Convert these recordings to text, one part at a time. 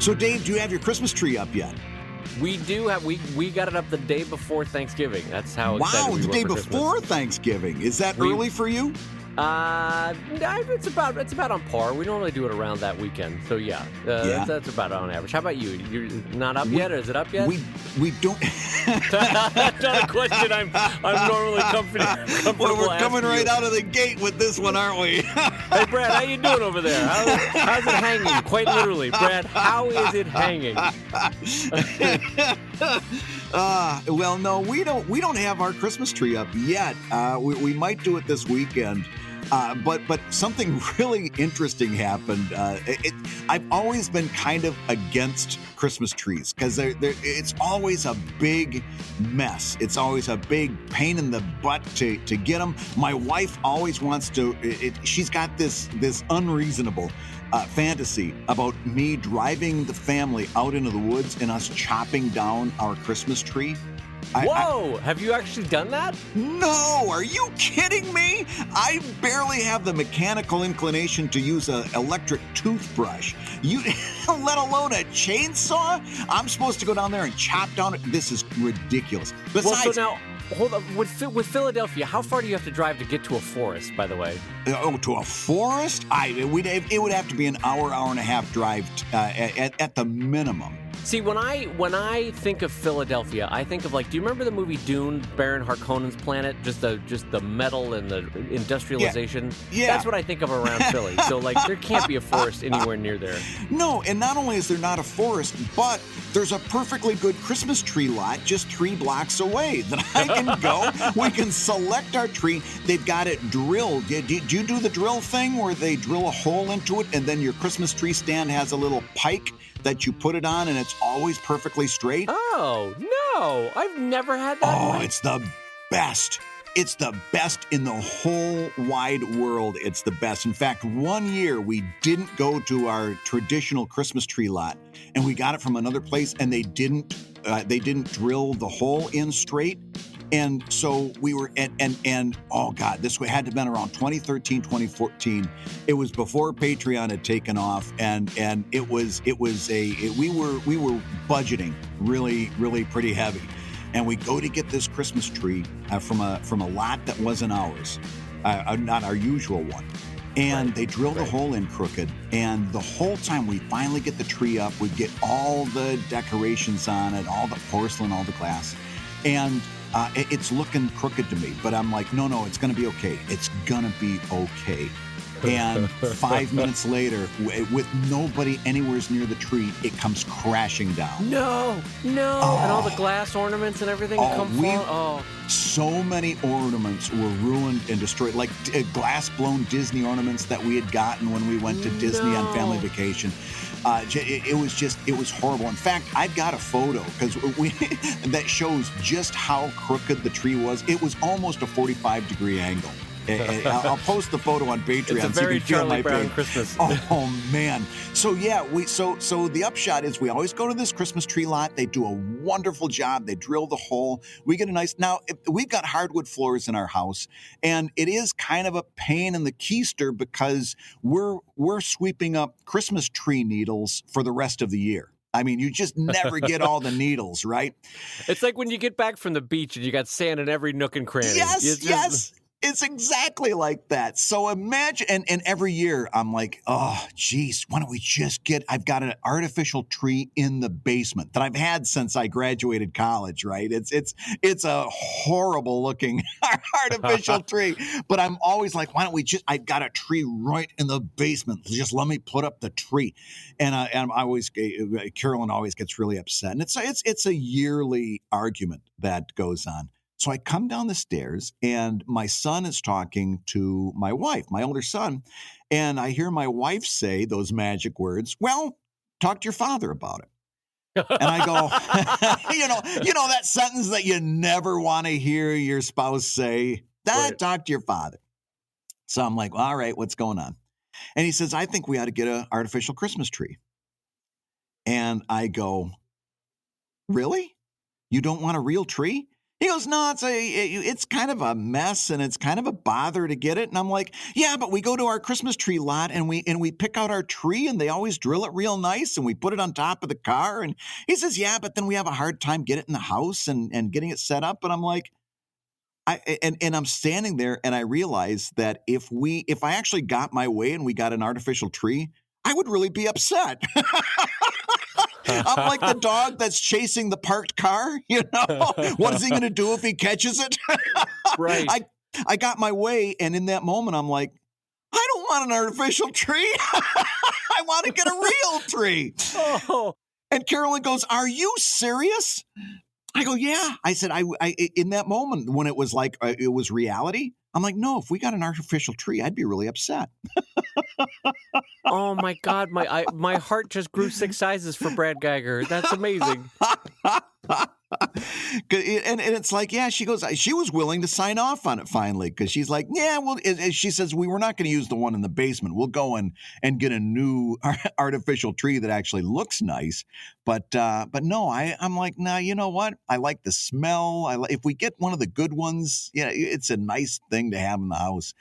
So, Dave, do you have your Christmas tree up yet? We do have. We got it up the day before Thanksgiving. That's how excited we the were day for before Christmas. Thanksgiving. Is that early for you? It's about on par. We normally do it around that weekend. So yeah. That's about on average. How about you? You're not up yet, or is it up yet? We don't. That's not a question I'm normally comfortable. Well, we're coming right you. out of the gate with this one, aren't we? Hey, Brad, how you doing over there? How's it hanging? Quite literally, Brad. How is it hanging? Well, no, we don't have our Christmas tree up yet. We might do it this weekend. But something really interesting happened. I've always been kind of against Christmas trees because it's always a big mess. It's always a big pain in the butt to get them. My wife always wants to. She's got this unreasonable fantasy about me driving the family out into the woods and us chopping down our Christmas tree. Whoa! Have you actually done that? No! Are you kidding me? I barely have the mechanical inclination to use an electric toothbrush. You, let alone a chainsaw? I'm supposed to go down there and chop down it. This is ridiculous. Besides, well, so now, hold on. With Philadelphia, how far do you have to drive to get to a forest, by the way? To a forest? It would have to be an hour and a half drive at the minimum. See, when I think of Philadelphia, I think of, like, do you remember the movie Dune, Baron Harkonnen's planet? Just the metal and the industrialization? Yeah. That's what I think of around Philly. So, like, there can't be a forest anywhere near there. No, and not only is there not a forest, but there's a perfectly good Christmas tree lot just 3 blocks away that I can go. We can select our tree. They've got it drilled. Do you do the drill thing where they drill a hole into it and then your Christmas tree stand has a little pike that you put it on and it's always perfectly straight? Oh, no. I've never had that. Oh, it's the best. It's the best in the whole wide world. It's the best. In fact, one year we didn't go to our traditional Christmas tree lot and we got it from another place and they didn't drill the hole in straight. And so we were and oh God, this had to have been around 2013, 2014. It was before Patreon had taken off, and we were budgeting really pretty heavy. And we go to get this Christmas tree from a lot that wasn't ours, not our usual one. And they drill the hole in crooked. And the whole time we finally get the tree up, we get all the decorations on it, all the porcelain, all the glass. And it's looking crooked to me, but I'm like, no, it's going to be okay. It's going to be okay. And 5 minutes later, with nobody anywhere near the tree, it comes crashing down. No. Oh. And all the glass ornaments and everything come falling. Oh. So many ornaments were ruined and destroyed, like glass-blown Disney ornaments that we had gotten when we went to Disney on family vacation. It was horrible. In fact, I've got a photo that shows just how crooked the tree was. It was almost a 45-degree angle. I'll post the photo on Patreon. It's a very so you can feel Charlie my Brown pain. Christmas. Oh man! So yeah, so the upshot is we always go to this Christmas tree lot. They do a wonderful job. They drill the hole. We get a nice. Now we've got hardwood floors in our house, and it is kind of a pain in the keister because we're sweeping up Christmas tree needles for the rest of the year. I mean, you just never get all the needles, right? It's like when you get back from the beach and you got sand in every nook and cranny. Yes. It's exactly like that. So imagine, and every year I'm like, oh, geez, why don't we just I've got an artificial tree in the basement that I've had since I graduated college, right? It's a horrible looking artificial tree, but I'm always like, why don't we I've got a tree right in the basement. Just let me put up the tree. And Carolyn always gets really upset. And it's a yearly argument that goes on. So I come down the stairs and my son is talking to my wife, my older son, and I hear my wife say those magic words, well, talk to your father about it. And I go, you know that sentence that you never want to hear your spouse say, talk to your father. So I'm like, all right, what's going on? And he says, I think we ought to get an artificial Christmas tree. And I go, really? You don't want a real tree? He goes, no, it's kind of a mess and it's kind of a bother to get it. And I'm like, yeah, but we go to our Christmas tree lot and we pick out our tree and they always drill it real nice and we put it on top of the car. And he says, yeah, but then we have a hard time getting it in the house and getting it set up. And I'm like, and I'm standing there and I realize that if I actually got my way and we got an artificial tree, I would really be upset. I'm like the dog that's chasing the parked car, you know? What is he going to do if he catches it? Right. I got my way, and in that moment, I'm like, I don't want an artificial tree. I want to get a real tree. Oh. And Carolyn goes, are you serious? I go, yeah. I said, I in that moment when it was like, it was reality, I'm like, no, if we got an artificial tree, I'd be really upset. Oh my God, my heart just grew 6 sizes for Brad Geiger. That's amazing. And it's like, yeah, she goes, she was willing to sign off on it finally because she's like, yeah, well, she says, we were not going to use the one in the basement. We'll go and get a new artificial tree that actually looks nice. But no, I'm like, nah, you know what? I like the smell. If we get one of the good ones, yeah, it's a nice thing to have in the house.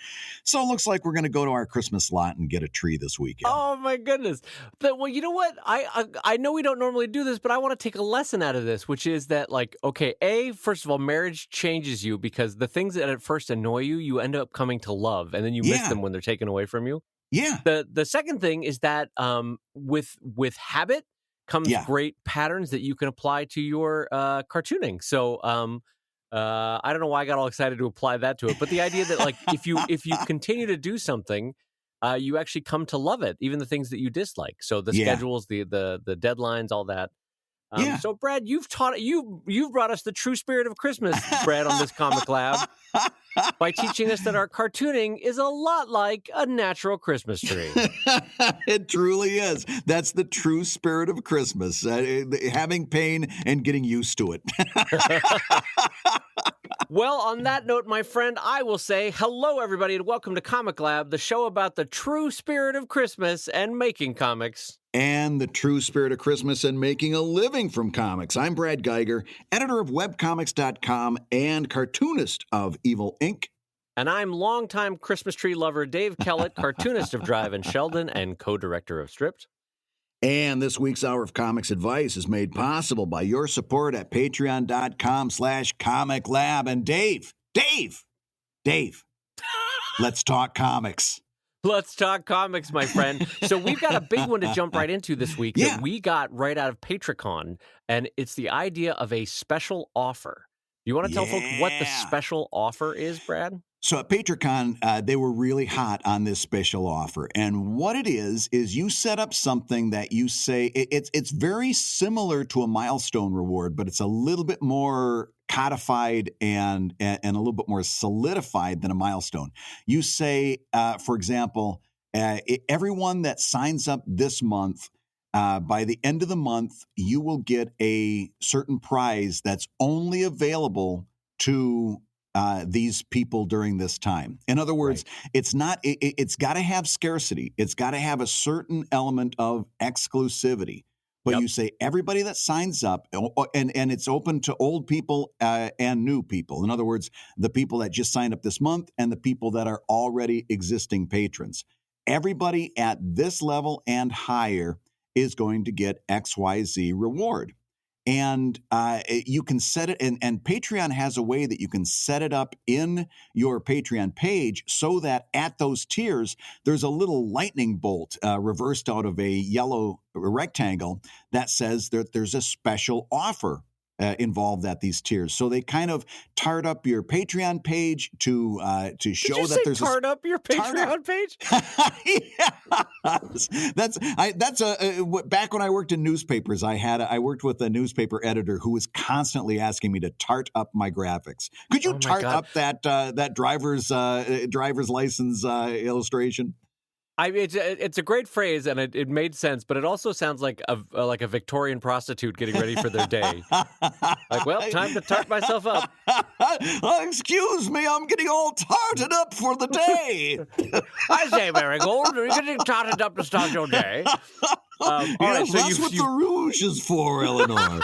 So it looks like we're going to go to our Christmas lot and get a tree this weekend. Oh my goodness. Well, you know what? I know we don't normally do this, but I want to take a lesson out of this, which is that, like, okay, first of all, marriage changes you because the things that at first annoy you, you end up coming to love, and then you miss them when they're taken away from you. Yeah. The second thing is that with habit comes great patterns that you can apply to your cartooning. So I don't know why I got all excited to apply that to it, but the idea that, like, if you continue to do something, you actually come to love it, even the things that you dislike. So the schedules, the deadlines, all that. So Brad, you've brought us the true spirit of Christmas, Brad, on this Comic Lab by teaching us that our cartooning is a lot like a natural Christmas tree. It truly is. That's the true spirit of Christmas, having pain and getting used to it. Well, on that note, my friend, I will say hello, everybody, and welcome to Comic Lab, the show about the true spirit of Christmas and making comics. And the true spirit of Christmas and making a living from comics. I'm Brad Geiger, editor of webcomics.com and cartoonist of Evil Inc. And I'm longtime Christmas tree lover Dave Kellett, cartoonist of Drive and Sheldon and co-director of Stripped. And this week's Hour of Comics Advice is made possible by your support at patreon.com/comiclab. And Dave, let's talk comics. Let's talk comics, my friend. So we've got a big one to jump right into this week that we got right out of Patreon, and it's the idea of a special offer. You want to tell folks what the special offer is, Brad? So at Patreon, they were really hot on this special offer. And what it is you set up something that you say, it's very similar to a milestone reward, but it's a little bit more codified and a little bit more solidified than a milestone. You say, for example, everyone that signs up this month, by the end of the month, you will get a certain prize that's only available to these people during this time. In other words, it's got to have scarcity. It's got to have a certain element of exclusivity. But you say everybody that signs up, and it's open to old people and new people. In other words, the people that just signed up this month and the people that are already existing patrons. Everybody at this level and higher is going to get XYZ reward. And you can set it, and Patreon has a way that you can set it up in your Patreon page so that at those tiers, there's a little lightning bolt reversed out of a yellow rectangle that says that there's a special offer involved at these tiers. So they kind of tart up your Patreon page to show that there's tart up your Patreon page. That's back when I worked in newspapers. I worked with a newspaper editor who was constantly asking me to tart up my graphics. Could you tart up that driver's license illustration? It's a great phrase, and it made sense, but it also sounds like a Victorian prostitute getting ready for their day. Like, well, time to tart myself up. Excuse me, I'm getting all tarted up for the day. I say, Marigold, are you getting tarted up to start your day? Yes, that's what the rouge is for, Eleanor.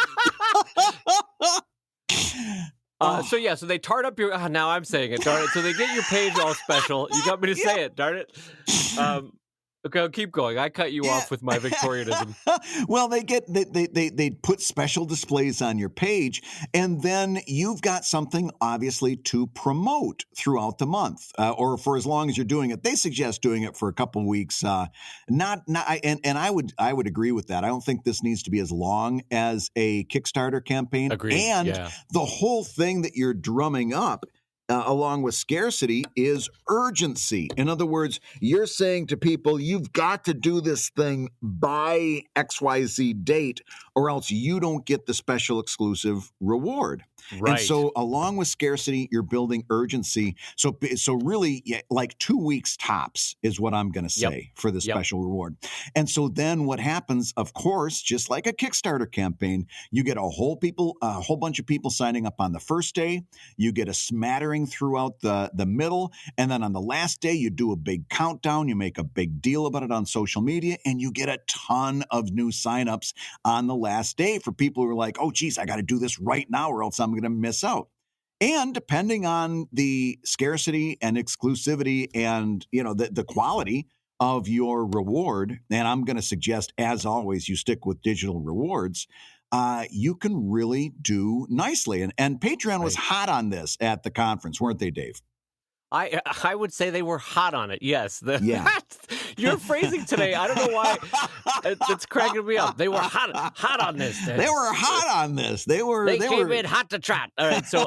So they tart up your. Now I'm saying it. Darn it. So they get your page all special. You got me to say it. Darn it. Okay, I'll keep going. I cut you off with my Victorianism. Well, they put special displays on your page, and then you've got something obviously to promote throughout the month, or for as long as you're doing it. They suggest doing it for a couple of weeks. And I would agree with that. I don't think this needs to be as long as a Kickstarter campaign. Agreed. And yeah. the whole thing that you're drumming up, along with scarcity, is urgency. In other words, you're saying to people, you've got to do this thing by XYZ date, or else you don't get the special exclusive reward. Right. And so along with scarcity, you're building urgency. So really, like 2 weeks tops is what I'm going to say for the special reward. And so then what happens, of course, just like a Kickstarter campaign, you get a whole bunch of people signing up on the first day. You get a smattering throughout the middle. And then on the last day, you do a big countdown. You make a big deal about it on social media, and you get a ton of new signups on the last day for people who are like, oh, geez, I got to do this right now or else I'm going to miss out. And depending on the scarcity and exclusivity and, the quality of your reward, and I'm going to suggest, as always, you stick with digital rewards, you can really do nicely. And Patreon was hot on this at the conference, weren't they, Dave? I would say they were hot on it. Yes. Yeah. Your phrasing today, I don't know why it's cracking me up. They were hot on this. They were hot on this. They came in hot to trot. All right. So,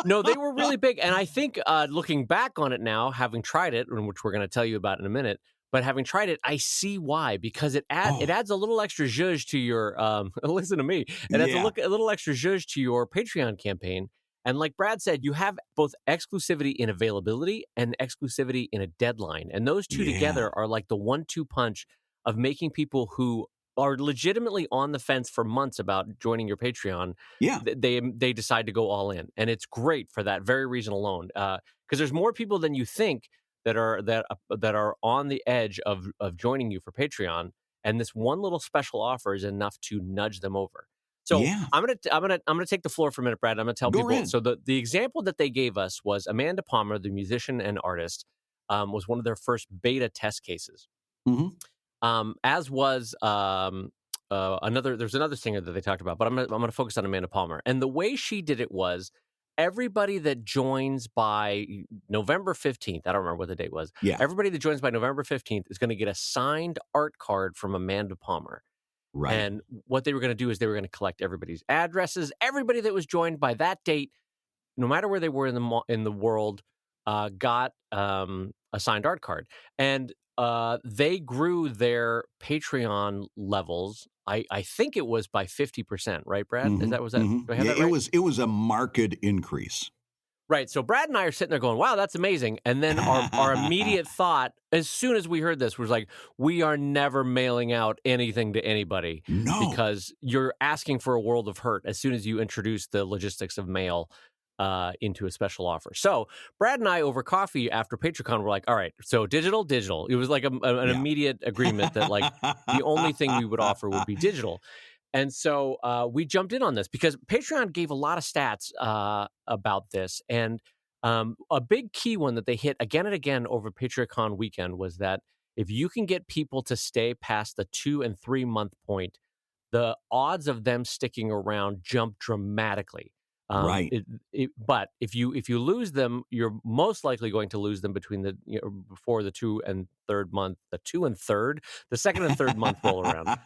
no, they were really big. And I think looking back on it now, having tried it, which we're going to tell you about in a minute, but having tried it, I see why, because it adds a little extra zhuzh to your, listen to me, it adds a little extra zhuzh to your Patreon campaign. And like Brad said, you have both exclusivity in availability and exclusivity in a deadline. And those two together are like the 1-2 punch of making people who are legitimately on the fence for months about joining your Patreon. Yeah. They decide to go all in. And it's great for that very reason alone. Because there's more people than you think that are on the edge of joining you for Patreon. And this one little special offer is enough to nudge them over. So I'm gonna take the floor for a minute, Brad. I'm gonna tell people. Ahead. So the example that they gave us was Amanda Palmer, the musician and artist, was one of their first beta test cases. Mm-hmm. As was there's another singer that they talked about, but I'm gonna focus on Amanda Palmer. And the way she did it was everybody that joins by November 15th, I don't remember what the date was. Yeah. Everybody that joins by November 15th is going to get a signed art card from Amanda Palmer. Right. And what they were going to do is they were going to collect everybody's addresses. Everybody that was joined by that date, no matter where they were in the world, got a signed art card. And they grew their Patreon levels. I think it was by 50%, right, Brad? Mm-hmm. Was that? Mm-hmm. Do I have that right? It was a marked increase. Right. So Brad and I are sitting there going, wow, that's amazing. And then our immediate thought, as soon as we heard this, was like, we are never mailing out anything to anybody. No. Because you're asking for a world of hurt as soon as you introduce the logistics of mail into a special offer. So Brad and I, over coffee after PatreonCon, were like, all right, so digital. It was like an immediate agreement that like the only thing we would offer would be digital. And so we jumped in on this because Patreon gave a lot of stats about this. And a big key one that they hit again and again over PatreonCon weekend was that if you can get people to stay past the 2 and 3 month point, the odds of them sticking around jump dramatically. Right. But if you lose them, you're most likely going to lose them between before the 2 and 3rd month, the 2 and 3rd, the 2nd and 3rd month roll around.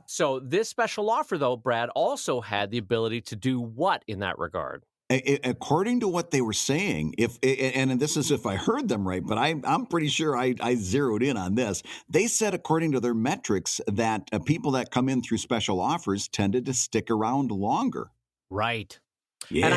So this special offer, though, Brad, also had the ability to do what in that regard? According to what they were saying, and this is if I heard them right, but I'm pretty sure I zeroed in on this. They said, according to their metrics, that people that come in through special offers tended to stick around longer. Right. Yeah. And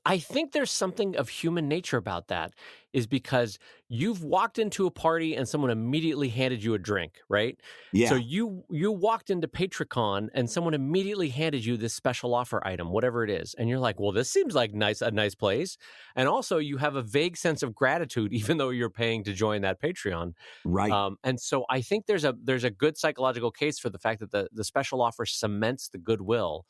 I think there's something of human nature about that, is because you've walked into a party and someone immediately handed you a drink, right? Yeah. So you walked into PatreonCon and someone immediately handed you this special offer item, whatever it is, and you're like, well, this seems like a nice place. And also, you have a vague sense of gratitude, even though you're paying to join that Patreon, right? And so I think there's a good psychological case for the fact that the special offer cements the goodwill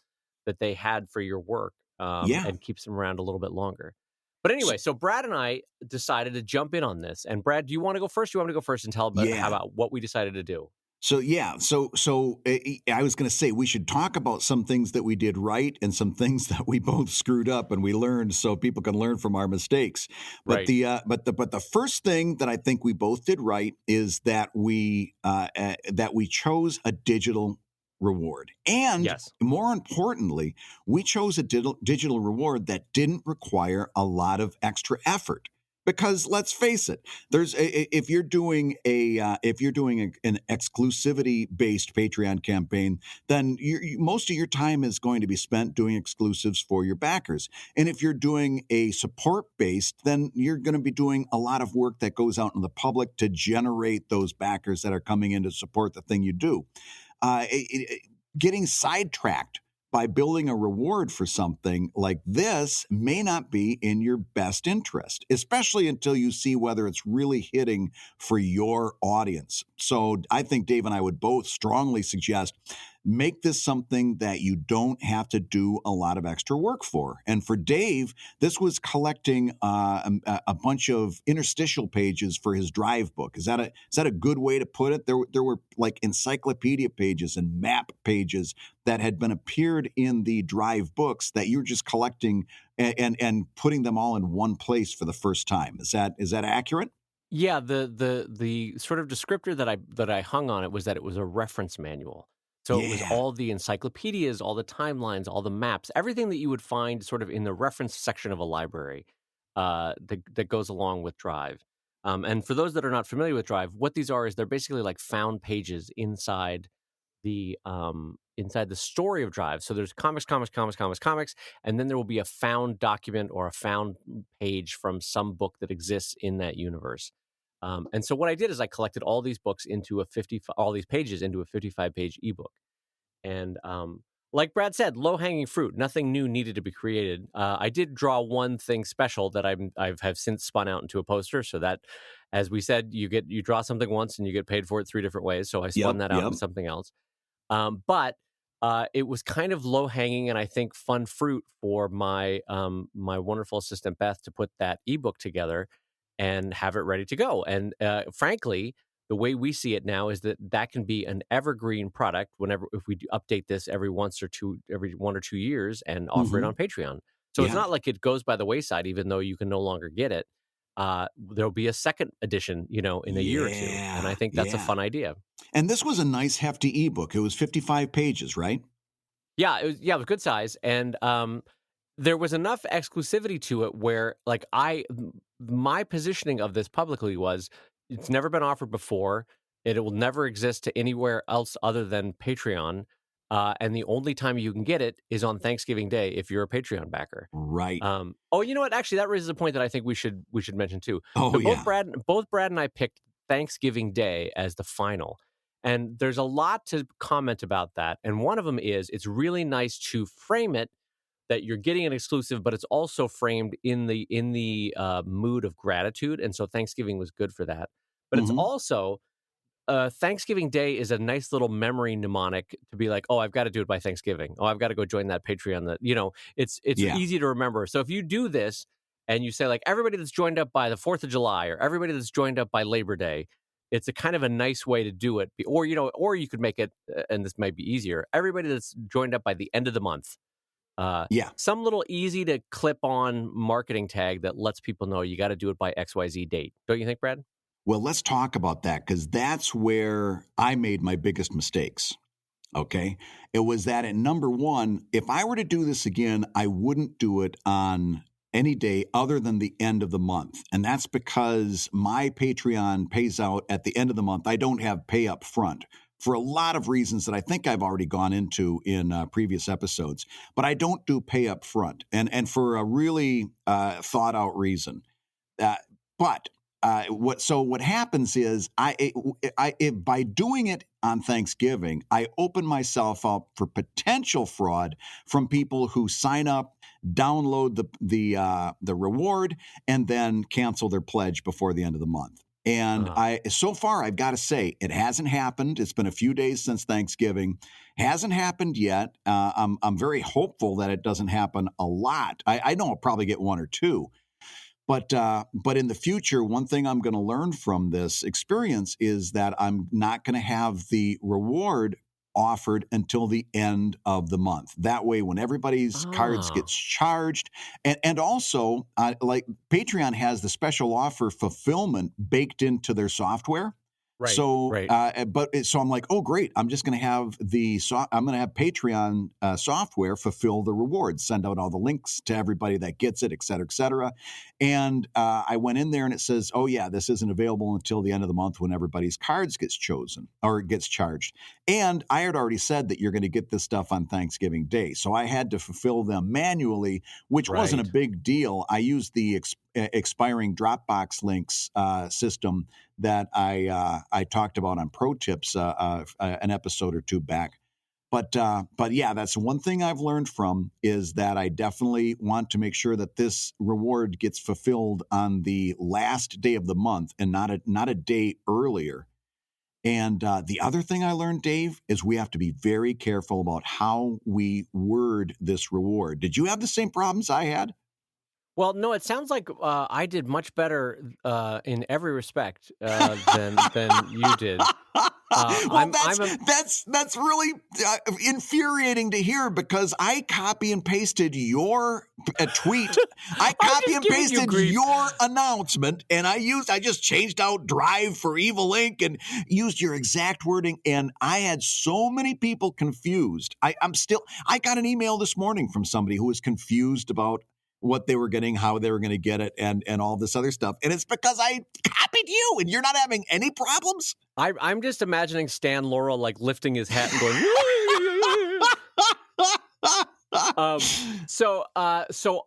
that they had for your work. Yeah. and keeps them around a little bit longer. But anyway, so Brad and I decided to jump in on this. And Brad, do you want to go first? Do you want me to go first and tell about how Yeah. about what we decided to do? So yeah, I was going to say we should talk about some things that we did right and some things that we both screwed up and we learned, so people can learn from our mistakes. But Right. the first thing that I think we both did right is that we chose a digital reward, and Yes. more importantly, we chose a digital reward that didn't require a lot of extra effort. Because let's face it, if you're doing an exclusivity based Patreon campaign, then most of your time is going to be spent doing exclusives for your backers. And if you're doing a support based, then you're going to be doing a lot of work that goes out in the public to generate those backers that are coming in to support the thing you do. Getting sidetracked by building a reward for something like this may not be in your best interest, especially until you see whether it's really hitting for your audience. So I think Dave and I would both strongly suggest make this something that you don't have to do a lot of extra work for. And for Dave, this was collecting a bunch of interstitial pages for his Drive book. Is that a good way to put it? There were like encyclopedia pages and map pages that had been appeared in the Drive books that you're just collecting and putting them all in one place for the first time. Is that accurate? Yeah, the sort of descriptor that I hung on it was that it was a reference manual. So it was Yeah. all the encyclopedias, all the timelines, all the maps, everything that you would find sort of in the reference section of a library that goes along with Drive. And for those that are not familiar with Drive, what these are is they're basically like found pages inside the story of Drive. So there's comics, and then there will be a found document or a found page from some book that exists in that universe. And so what I did is I collected all these books into all these pages into a 55-page ebook. And like Brad said, low-hanging fruit. Nothing new needed to be created. I did draw one thing special that I've since spun out into a poster. So that, as we said, you draw something once and you get paid for it 3 different ways. So I spun that out into something else. But it was kind of low hanging and I think fun fruit for my my wonderful assistant Beth to put that ebook together and have it ready to go. And frankly, the way we see it now is that can be an evergreen product if we do update this every 1 or 2 years and offer it on Patreon. So it's not like it goes by the wayside, even though you can no longer get it. There'll be a second edition, in a year or two. And I think that's a fun idea. And this was a nice hefty ebook. It was 55 pages, right? Yeah, it was good size. And there was enough exclusivity to it where like my positioning of this publicly was it's never been offered before. It will never exist to anywhere else other than Patreon. And the only time you can get it is on Thanksgiving Day if you're a Patreon backer. Right. Oh, you know what? Actually, that raises a point that I think we should mention too. Oh, so yeah. Both Brad and I picked Thanksgiving Day as the final. And there's a lot to comment about that. And one of them is it's really nice to frame it that you're getting an exclusive, but it's also framed in the mood of gratitude. And so Thanksgiving was good for that. But it's also Thanksgiving Day is a nice little memory mnemonic to be like, oh, I've got to do it by Thanksgiving. Oh, I've got to go join that Patreon. That it's easy to remember. So if you do this and you say like everybody that's joined up by the 4th of July or everybody that's joined up by Labor Day, it's a kind of a nice way to do it. Or you could make it, and this might be easier. Everybody that's joined up by the end of the month. Some little easy to clip on marketing tag that lets people know you got to do it by XYZ date. Don't you think, Brad? Well, let's talk about that because that's where I made my biggest mistakes. Okay. It was that at number one, if I were to do this again, I wouldn't do it on any day other than the end of the month. And that's because my Patreon pays out at the end of the month. I don't have pay up front for a lot of reasons that I think I've already gone into in previous episodes. But I don't do pay up front and for a really thought out reason. What happens is by doing it on Thanksgiving, I open myself up for potential fraud from people who sign up, download the reward, and then cancel their pledge before the end of the month. And so far, I've got to say, it hasn't happened. It's been a few days since Thanksgiving. Hasn't happened yet. I'm very hopeful that it doesn't happen a lot. I know I'll probably get one or two. But in the future, one thing I'm going to learn from this experience is that I'm not going to have the reward offered until the end of the month. That way, when everybody's cards gets charged, and also like Patreon has the special offer fulfillment baked into their software. Right. So, right. So I'm like, oh, great! I'm just going to have I'm going to have Patreon software fulfill the rewards, send out all the links to everybody that gets it, et cetera, et cetera. And I went in there and it says, oh yeah, this isn't available until the end of the month when everybody's cards gets chosen or gets charged. And I had already said that you're going to get this stuff on Thanksgiving Day, so I had to fulfill them manually, which wasn't a big deal. I used the expiring Dropbox links system that I talked about on ProTips an episode or two back. But yeah, that's one thing I've learned from is that I definitely want to make sure that this reward gets fulfilled on the last day of the month and not a day earlier. And the other thing I learned, Dave, is we have to be very careful about how we word this reward. Did you have the same problems I had? Well, no, it sounds like I did much better in every respect than you did. That's really infuriating to hear because I copy and pasted your tweet. I copy and pasted your announcement, and I just changed out "drive" for Evil Inc. and used your exact wording. And I had so many people confused. I got an email this morning from somebody who was confused about what they were getting, how they were going to get it, and all this other stuff. And it's because I copied you, and you're not having any problems. I'm just imagining Stan Laurel like lifting his hat and going. So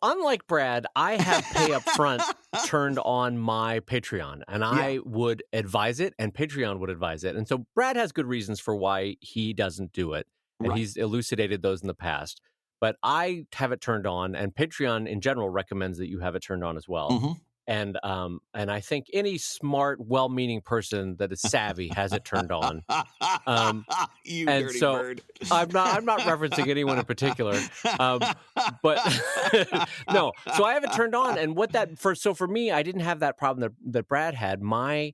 unlike Brad, I have pay up front turned on my Patreon, and I would advise it, and Patreon would advise it. And so Brad has good reasons for why he doesn't do it, and he's elucidated those in the past. But I have it turned on, and Patreon in general recommends that you have it turned on as well. Mm-hmm. And I think any smart, well-meaning person that is savvy has it turned on. You dirty bird. I'm not referencing anyone in particular, but no. So I have it turned on, and for me, I didn't have that problem that Brad had. My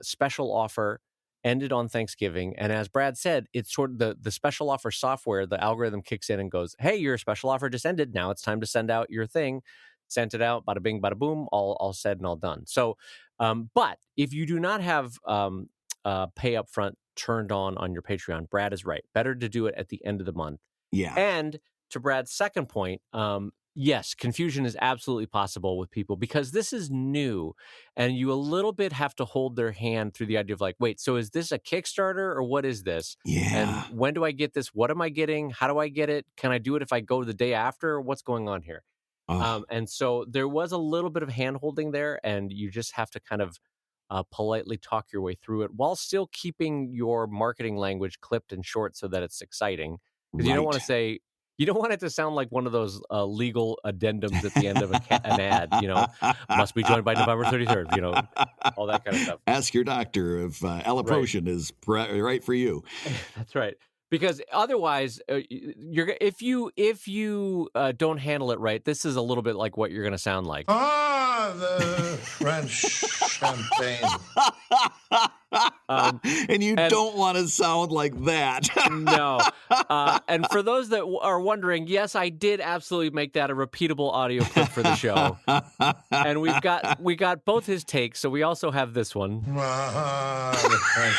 special offer ended on Thanksgiving. And as Brad said, it's sort of the special offer software, the algorithm kicks in and goes, hey, your special offer just ended. Now it's time to send out your thing. Sent it out, bada bing, bada boom, all said and all done. So, but if you do not have pay up front turned on your Patreon, Brad is right. Better to do it at the end of the month. Yeah. And to Brad's second point, yes, confusion is absolutely possible with people because this is new and you a little bit have to hold their hand through the idea of like, wait, so is this a Kickstarter or what is this? Yeah. And when do I get this? What am I getting? How do I get it? Can I do it if I go the day after? What's going on here? And so there was a little bit of hand holding there, and you just have to kind of politely talk your way through it while still keeping your marketing language clipped and short so that it's exciting. Because you don't want to say, you don't want it to sound like one of those legal addendums at the end of an ad, must be joined by November 33rd, all that kind of stuff. Ask your doctor if alloprotion is right for you. That's right. Because otherwise, if you don't handle it right, this is a little bit like what you're going to sound like. The French champagne. And you don't want to sound like that. No. And for those that are wondering, yes, I did absolutely make that a repeatable audio clip for the show. And we got both his takes, so we also have this one. The French.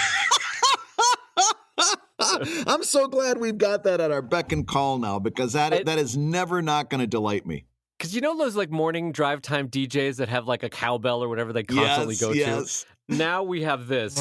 I'm so glad we've got that at our beck and call now because that is never not going to delight me. Because those like morning drive time DJs that have like a cowbell or whatever they constantly go to? Now we have this.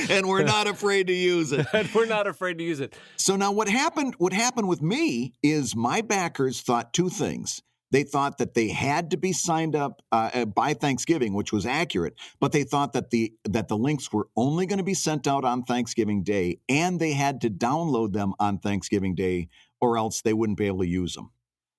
And we're not afraid to use it. So now what happened with me is my backers thought two things. They thought that they had to be signed up by Thanksgiving, which was accurate, but they thought that the links were only going to be sent out on Thanksgiving Day, and they had to download them on Thanksgiving Day, or else they wouldn't be able to use them.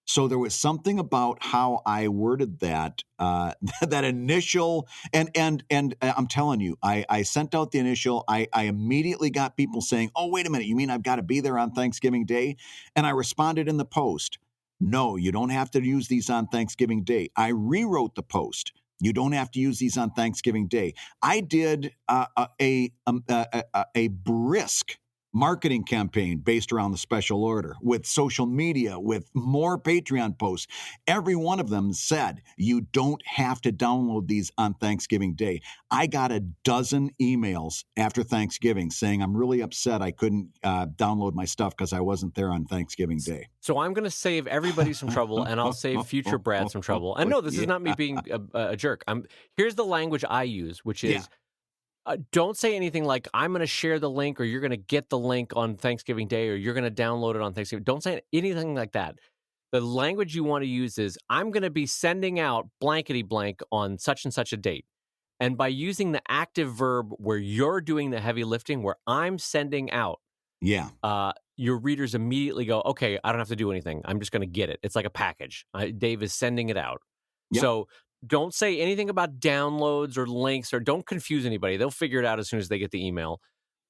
So there was something about how I worded that, that initial, and I'm telling you, I sent out the initial. I immediately got people saying, "Oh, wait a minute, you mean I've got to be there on Thanksgiving Day?" And I responded in the post, "No, you don't have to use these on Thanksgiving Day." I rewrote the post. You don't have to use these on Thanksgiving Day. I did a brisk marketing campaign based around the special order with social media, with more Patreon posts. Every one of them said, you don't have to download these on Thanksgiving Day. I got a dozen emails after Thanksgiving saying, I'm really upset I couldn't download my stuff because I wasn't there on Thanksgiving Day. So I'm going to save everybody some trouble, and I'll save future Brad some trouble. And no, this is not me being a jerk. Here's the language I use, which is, don't say anything like, I'm going to share the link, or you're going to get the link on Thanksgiving Day, or you're going to download it on Thanksgiving. Don't say anything like that. The language you want to use is, I'm going to be sending out blankety blank on such and such a date. And by using the active verb where you're doing the heavy lifting, where I'm sending out, your readers immediately go, okay, I don't have to do anything. I'm just going to get it. It's like a package. Dave is sending it out. Yep. So don't say anything about downloads or links, or don't confuse anybody. They'll figure it out as soon as they get the email.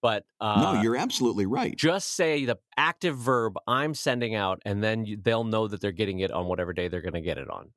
But no, you're absolutely right. Just say the active verb, I'm sending out, and then they'll know that they're getting it on whatever day they're going to get it on.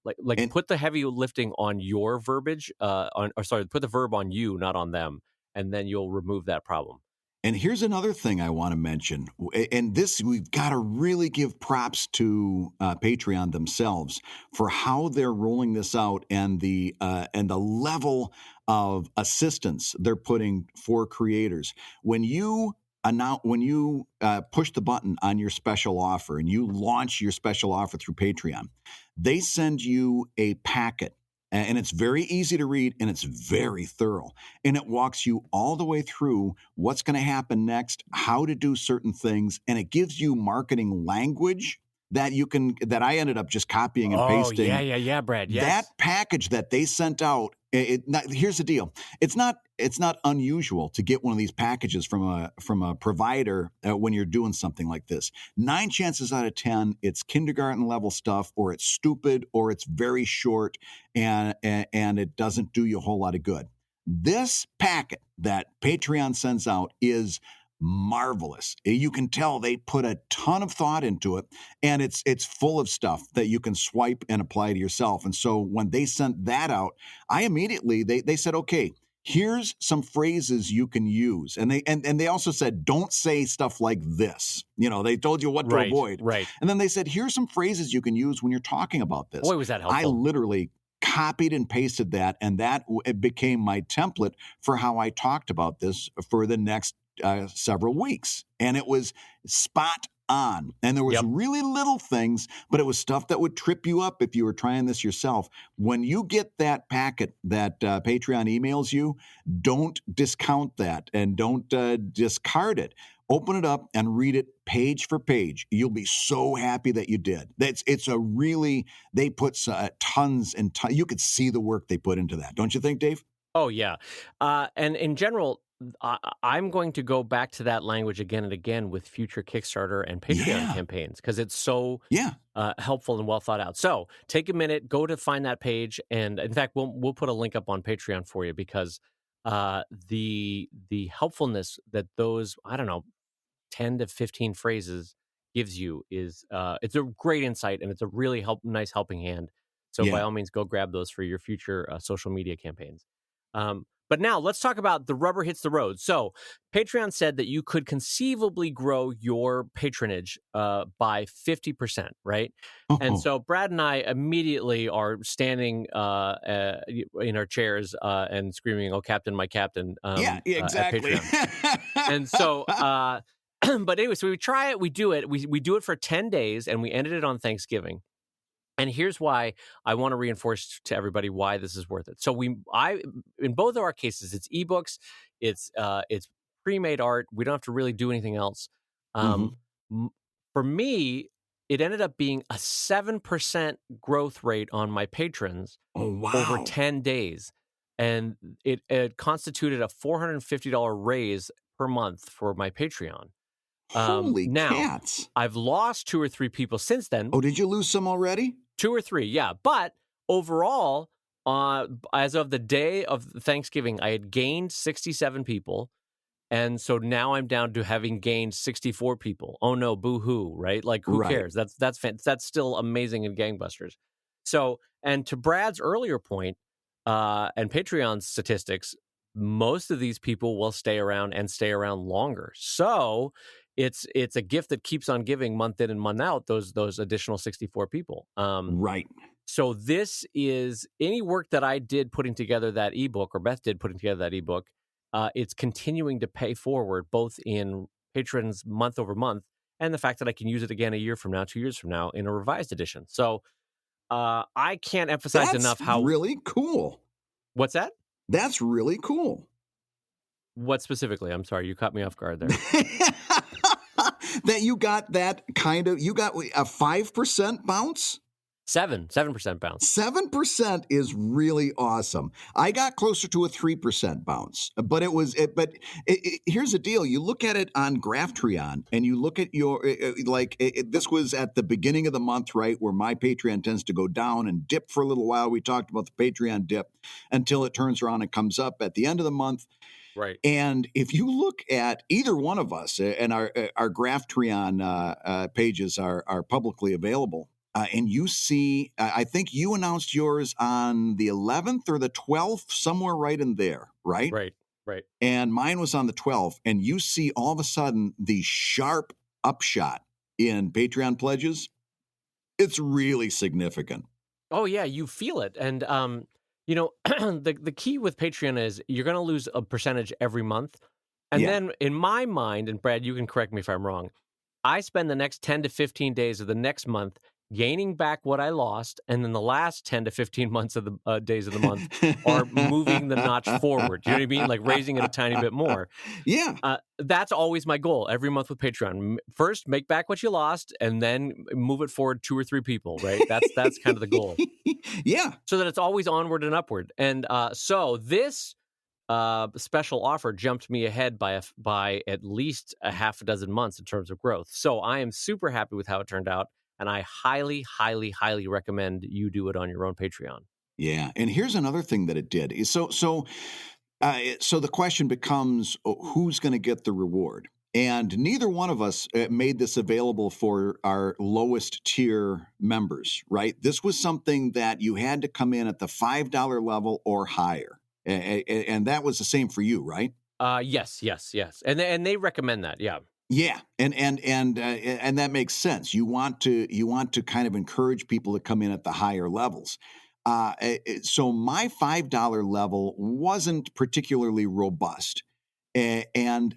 Like put the heavy lifting on your verbiage, put the verb on you, not on them, and then you'll remove that problem. And here's another thing I want to mention, and this, we've got to really give props to Patreon themselves for how they're rolling this out, and the level of assistance they're putting for creators. When you push the button on your special offer and you launch your special offer through Patreon, they send you a packet. And it's very easy to read, and it's very thorough. And it walks you all the way through what's going to happen next, how to do certain things, and it gives you marketing language that I ended up just copying and pasting. Yeah, Brad. Yes. That package that they sent out. Here's the deal. It's not unusual to get one of these packages from a provider when you're doing something like this. 9 chances out of 10, it's kindergarten level stuff, or it's stupid, or it's very short, and it doesn't do you a whole lot of good. This packet that Patreon sends out is marvelous. You can tell they put a ton of thought into it, and it's full of stuff that you can swipe and apply to yourself. And so when they sent that out, I immediately, they said, okay, here's some phrases you can use. And they also said, don't say stuff like this. They told you what to avoid. Right. And then they said, here's some phrases you can use when you're talking about this. Boy, was that helpful. I literally copied and pasted that, and it became my template for how I talked about this for the next several weeks. And it was spot on. And there was really little things, but it was stuff that would trip you up if you were trying this yourself. When you get that packet that Patreon emails you, don't discount that, and don't discard it. Open it up and read it page for page. You'll be so happy that you did. They put tons and tons. You could see the work they put into that. Don't you think, Dave? Oh, yeah. And in general, I'm going to go back to that language again and again with future Kickstarter and Patreon campaigns, because it's so helpful and well thought out. So take a minute, go to find that page, and in fact, we'll put a link up on Patreon for you, because the helpfulness that those 10 to 15 phrases gives you is it's a great insight, and it's a really nice helping hand. So by all means, go grab those for your future social media campaigns. But now let's talk about the rubber hits the road. So Patreon said that you could conceivably grow your patronage by 50%, right? Uh-huh. And so Brad and I immediately are standing in our chairs and screaming, "Oh, Captain, my Captain!" Exactly. And so, but anyway, so we try it, we do it, we do it for 10 days, and we ended it on Thanksgiving. And here's why I want to reinforce to everybody why this is worth it. So in both of our cases, it's ebooks, it's pre-made art. We don't have to really do anything else. For me, it ended up being a 7% growth rate on my patrons over 10 days. And it constituted a $450 raise per month for my Patreon. Holy Now, cats. I've lost 2 or 3 people since then. Oh, did you lose some already? 2 or 3, yeah. But overall, as of the day of Thanksgiving, I had gained 67 people. And so now I'm down to having gained 64 people. Oh no, boo-hoo, right? Like, who Right. cares? That's still amazing and gangbusters. So, and to Brad's earlier point, and Patreon's statistics, most of these people will stay around and stay around longer. So it's a gift that keeps on giving month in and month out, those additional 64 people. Right. So this is any work that I did putting together that ebook, or Beth did putting together that ebook. It's continuing to pay forward, both in patrons month over month, and the fact that I can use it again a year from now, 2 years from now, in a revised edition. So I can't emphasize enough how really cool. What's that? That's really cool. What specifically? I'm sorry, you caught me off guard there. That you got you got a 5% bounce? 7% bounce. 7% is really awesome. I got closer to a 3% bounce, but here's the deal. You look at it on Graphtreon and you look at this was at the beginning of the month, right? Where my Patreon tends to go down and dip for a little while. We talked about the Patreon dip until it turns around and comes up at the end of the month. Right. And if you look at either one of us, and our Graphtreon pages are publicly available, and you see, I think you announced yours on the 11th or the 12th, somewhere right in there, right? Right. And mine was on the 12th, and you see all of a sudden the sharp upshot in Patreon pledges. It's really significant. Oh yeah, you feel it. And the key with Patreon is you're going to lose a percentage every month. And then in my mind, and Brad, you can correct me if I'm wrong, I spend the next 10 to 15 days of the next month gaining back what I lost, and then the last 10 to 15 months of the days of the month are moving the notch forward. You know what I mean? Like raising it a tiny bit more. Yeah. That's always my goal every month with Patreon. First, make back what you lost, and then move it forward 2 or 3 people, right? That's kind of the goal. Yeah. So that it's always onward and upward. And so this special offer jumped me ahead by at least a half a dozen months in terms of growth. So I am super happy with how it turned out. And I highly, highly, highly recommend you do it on your own Patreon. Yeah, and here's another thing that it did. So the question becomes, who's going to get the reward? And neither one of us made this available for our lowest tier members, right? This was something that you had to come in at the $5 level or higher, and that was the same for you, right? Yes, and they recommend that, yeah. Yeah, and that makes sense. You want to kind of encourage people to come in at the higher levels. So my $5 level wasn't particularly robust, and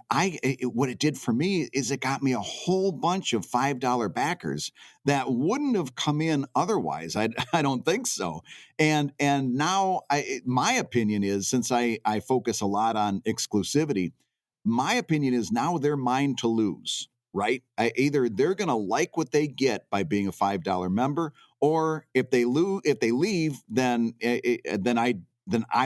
what it did for me is it got me a whole bunch of $5 backers that wouldn't have come in otherwise. I don't think so. And now my opinion is, since I focus a lot on exclusivity, my opinion is now they're mine to lose, right? Either they're going to like what they get by being a $5 member, or if they leave, then I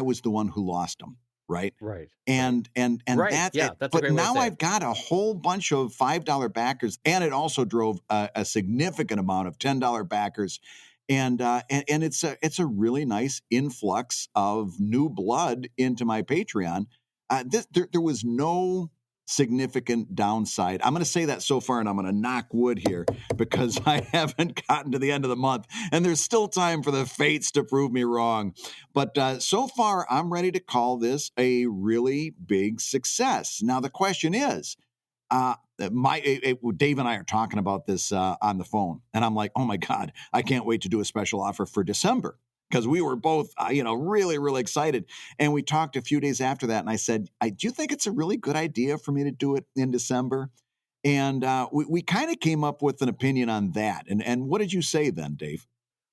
was the one who lost them, right? Right. And right. that's yeah, it. that's But a great way now to say I've got a whole bunch of $5 backers, and it also drove a significant amount of $10 backers. And it's a really nice influx of new blood into my Patreon. There was no significant downside. I'm going to say that so far, and I'm going to knock wood here because I haven't gotten to the end of the month, and there's still time for the fates to prove me wrong. But so far, I'm ready to call this a really big success. Now, the question is, Dave and I are talking about this on the phone, and I'm like, oh my God, I can't wait to do a special offer for December. Because we were both, really, really excited. And we talked a few days after that, and I said, do you think it's a really good idea for me to do it in December? And we kind of came up with an opinion on that. And what did you say then, Dave?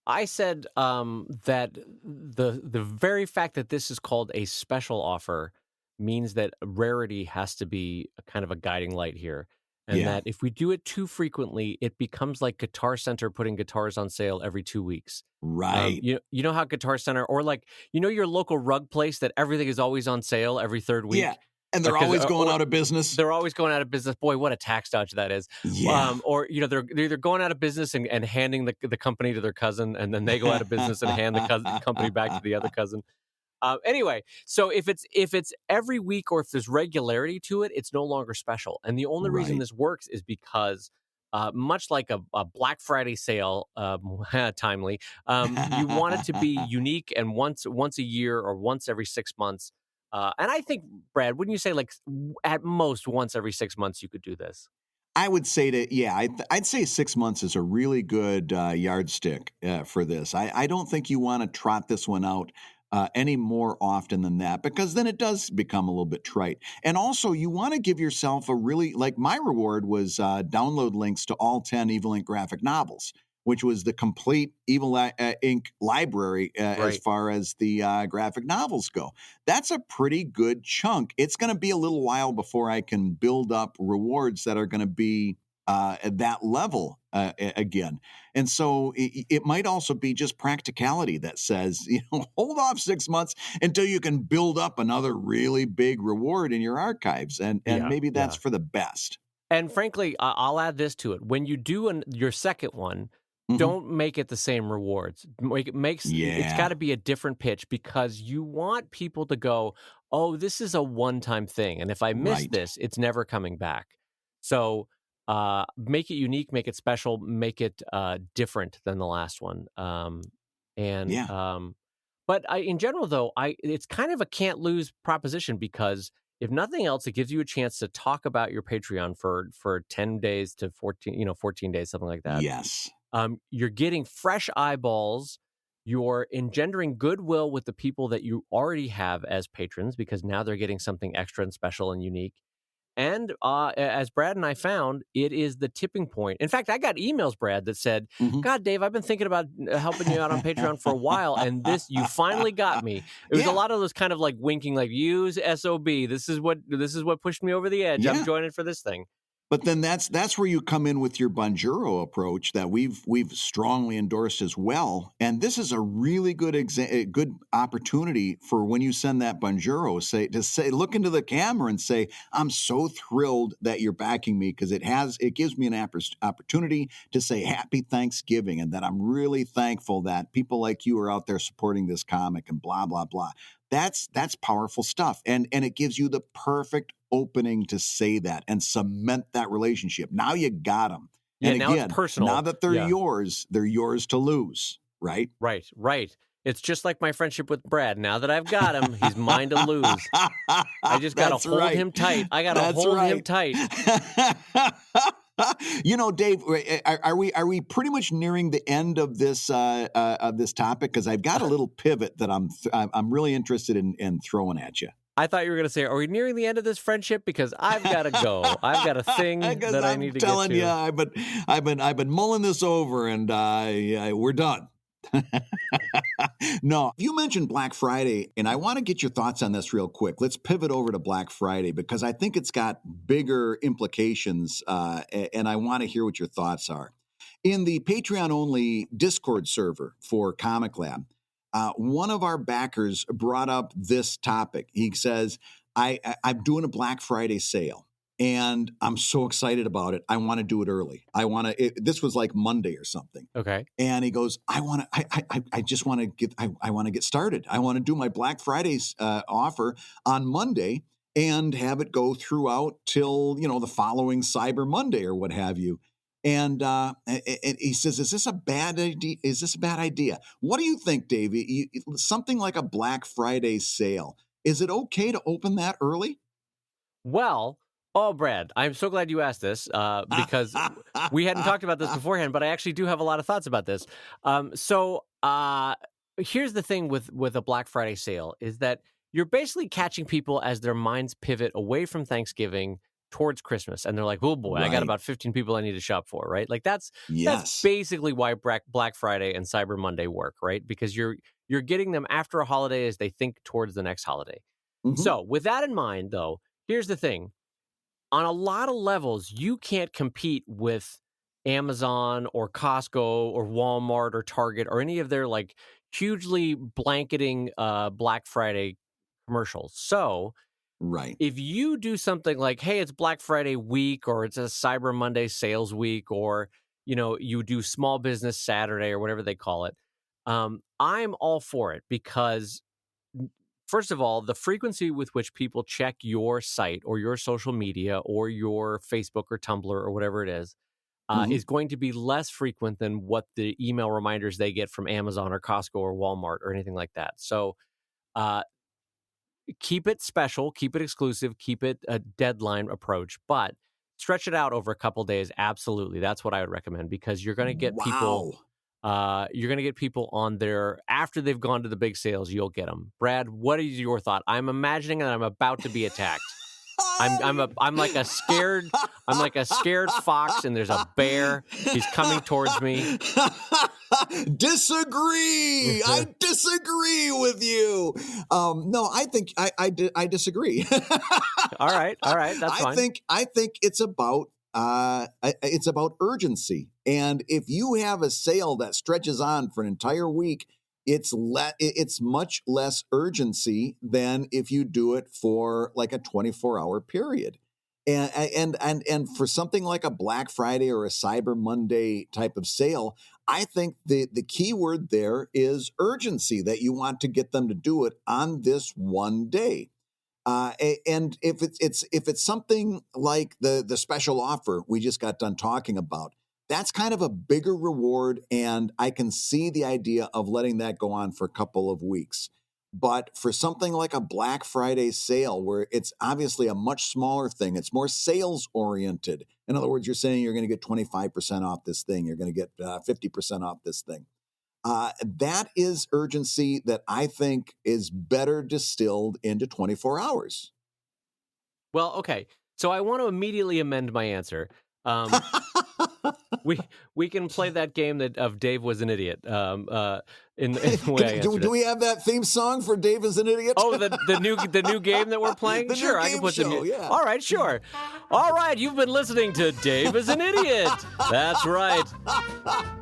I said that the very fact that this is called a special offer means that rarity has to be a kind of a guiding light here. And that if we do it too frequently, it becomes like Guitar Center putting guitars on sale every 2 weeks. Right. You know how Guitar Center, or like, your local rug place that everything is always on sale every third week? Yeah. And they're always going out of business. They're always going out of business. Boy, what a tax dodge that is. Yeah. Or they're either going out of business and handing the company to their cousin, and then they go out of business and hand the company back to the other cousin. Anyway, so if it's every week or if there's regularity to it, it's no longer special. And the only reason this works is because much like a Black Friday sale, timely, you want it to be unique and once a year or once every 6 months. And I think, Brad, wouldn't you say like at most once every 6 months you could do this? I would say I'd say 6 months is a really good yardstick for this. I don't think you want to trot this one out any more often than that, because then it does become a little bit trite. And also, you want to give yourself a really, like my reward was download links to all 10 Evil Inc. graphic novels, which was the complete Evil Inc. library as far as the graphic novels go. That's a pretty good chunk. It's going to be a little while before I can build up rewards that are going to be at that level again. And so it might also be just practicality that says, hold off 6 months until you can build up another really big reward in your archives. And maybe that's for the best. And frankly, I'll add this to it. When you do your second one, don't make it the same rewards. It's got to be a different pitch, because you want people to go, oh, this is a one-time thing. And if I miss this, it's never coming back. So make it unique, make it special, make it different than the last one. But in general, though, it's kind of a can't lose proposition, because if nothing else, it gives you a chance to talk about your Patreon for 10 days to 14 days, something like that. Yes. You're getting fresh eyeballs. You're engendering goodwill with the people that you already have as patrons, because now they're getting something extra and special and unique. And as Brad and I found, it is the tipping point. In fact, I got emails, Brad, that said, God, Dave, I've been thinking about helping you out on Patreon for a while, and you finally got me. It was a lot of those kind of like winking, like, use SOB. This is what pushed me over the edge. I'm joining for this thing. But then that's where you come in with your Bonjoro approach that we've strongly endorsed as well. And this is a really good good opportunity for when you send that Bonjoro, say look into the camera and say, I'm so thrilled that you're backing me, because it gives me an opportunity to say happy Thanksgiving, and that I'm really thankful that people like you are out there supporting this comic, and blah, blah, blah. That's powerful stuff. And it gives you the perfect opening to say that and cement that relationship. Now you got them. And now again, it's personal. Now that they're yours to lose, right? Right. It's just like my friendship with Brad. Now that I've got him, he's mine to lose. I just got to hold him tight. I got to hold him tight. Dave, are we pretty much nearing the end of this topic? Because I've got a little pivot that I'm really interested in throwing at you. I thought you were going to say, are we nearing the end of this friendship? Because I've got to go. I've got a thing that I need to get to. I'm telling you, I've been mulling this over, and we're done. No, you mentioned Black Friday, and I want to get your thoughts on this real quick. Let's pivot over to Black Friday, because I think it's got bigger implications, and I want to hear what your thoughts are. In the Patreon-only Discord server for ComicLab, one of our backers brought up this topic. He says, I'm doing a Black Friday sale, and I'm so excited about it. I want to do it early. This was like Monday or something. Okay. And he goes, I want to get started. I want to do my Black Friday's offer on Monday and have it go throughout till, the following Cyber Monday or what have you. And he says, is this a bad idea? What do you think, Dave? Something like a Black Friday sale. Is it okay to open that early? Well, Brad, I'm so glad you asked this because we hadn't talked about this beforehand, but I actually do have a lot of thoughts about this. So here's the thing with a Black Friday sale is that you're basically catching people as their minds pivot away from Thanksgiving towards Christmas, and they're like, oh boy, I got about 15 people I need to shop for, right? Like that's basically why Black Friday and Cyber Monday work, right? Because you're getting them after a holiday as they think towards the next holiday. Mm-hmm. So with that in mind, though, here's the thing. On a lot of levels, you can't compete with Amazon or Costco or Walmart or Target or any of their like hugely blanketing Black Friday commercials. So Right. If you do something like, hey, it's Black Friday week, or it's a Cyber Monday sales week, or, you do Small Business Saturday or whatever they call it, I'm all for it because, first of all, the frequency with which people check your site or your social media or your Facebook or Tumblr or whatever it is going to be less frequent than what the email reminders they get from Amazon or Costco or Walmart or anything like that. So keep it special, keep it exclusive, keep it a deadline approach, but stretch it out over a couple days. Absolutely. That's what I would recommend, because you're going to get people on there after they've gone to the big sales. You'll get them. Brad, what is your thought? I'm imagining that I'm about to be attacked. I'm like a scared fox, and there's a bear. He's coming towards me. Disagree. I disagree with you. No, I think I disagree. All right, that's fine. I think it's about urgency, and if you have a sale that stretches on for an entire week, it's much less urgency than if you do it for like a 24-hour period. And for something like a Black Friday or a Cyber Monday type of sale, I think the key word there is urgency, that you want to get them to do it on this one day. And if it's something like the special offer we just got done talking about, that's kind of a bigger reward, and I can see the idea of letting that go on for a couple of weeks. But for something like a Black Friday sale, where it's obviously a much smaller thing, it's more sales oriented. In other words, you're saying you're going to get 25% off this thing, you're going to get 50% off this thing. That is urgency that I think is better distilled into 24 hours. Well, okay. So I want to immediately amend my answer. We can play that game of Dave was an idiot. In the way do we have that theme song for Dave is an idiot? Oh, the new game that we're playing? Sure, I can put some. Yeah. All right, sure. All right, you've been listening to Dave is an Idiot. That's right.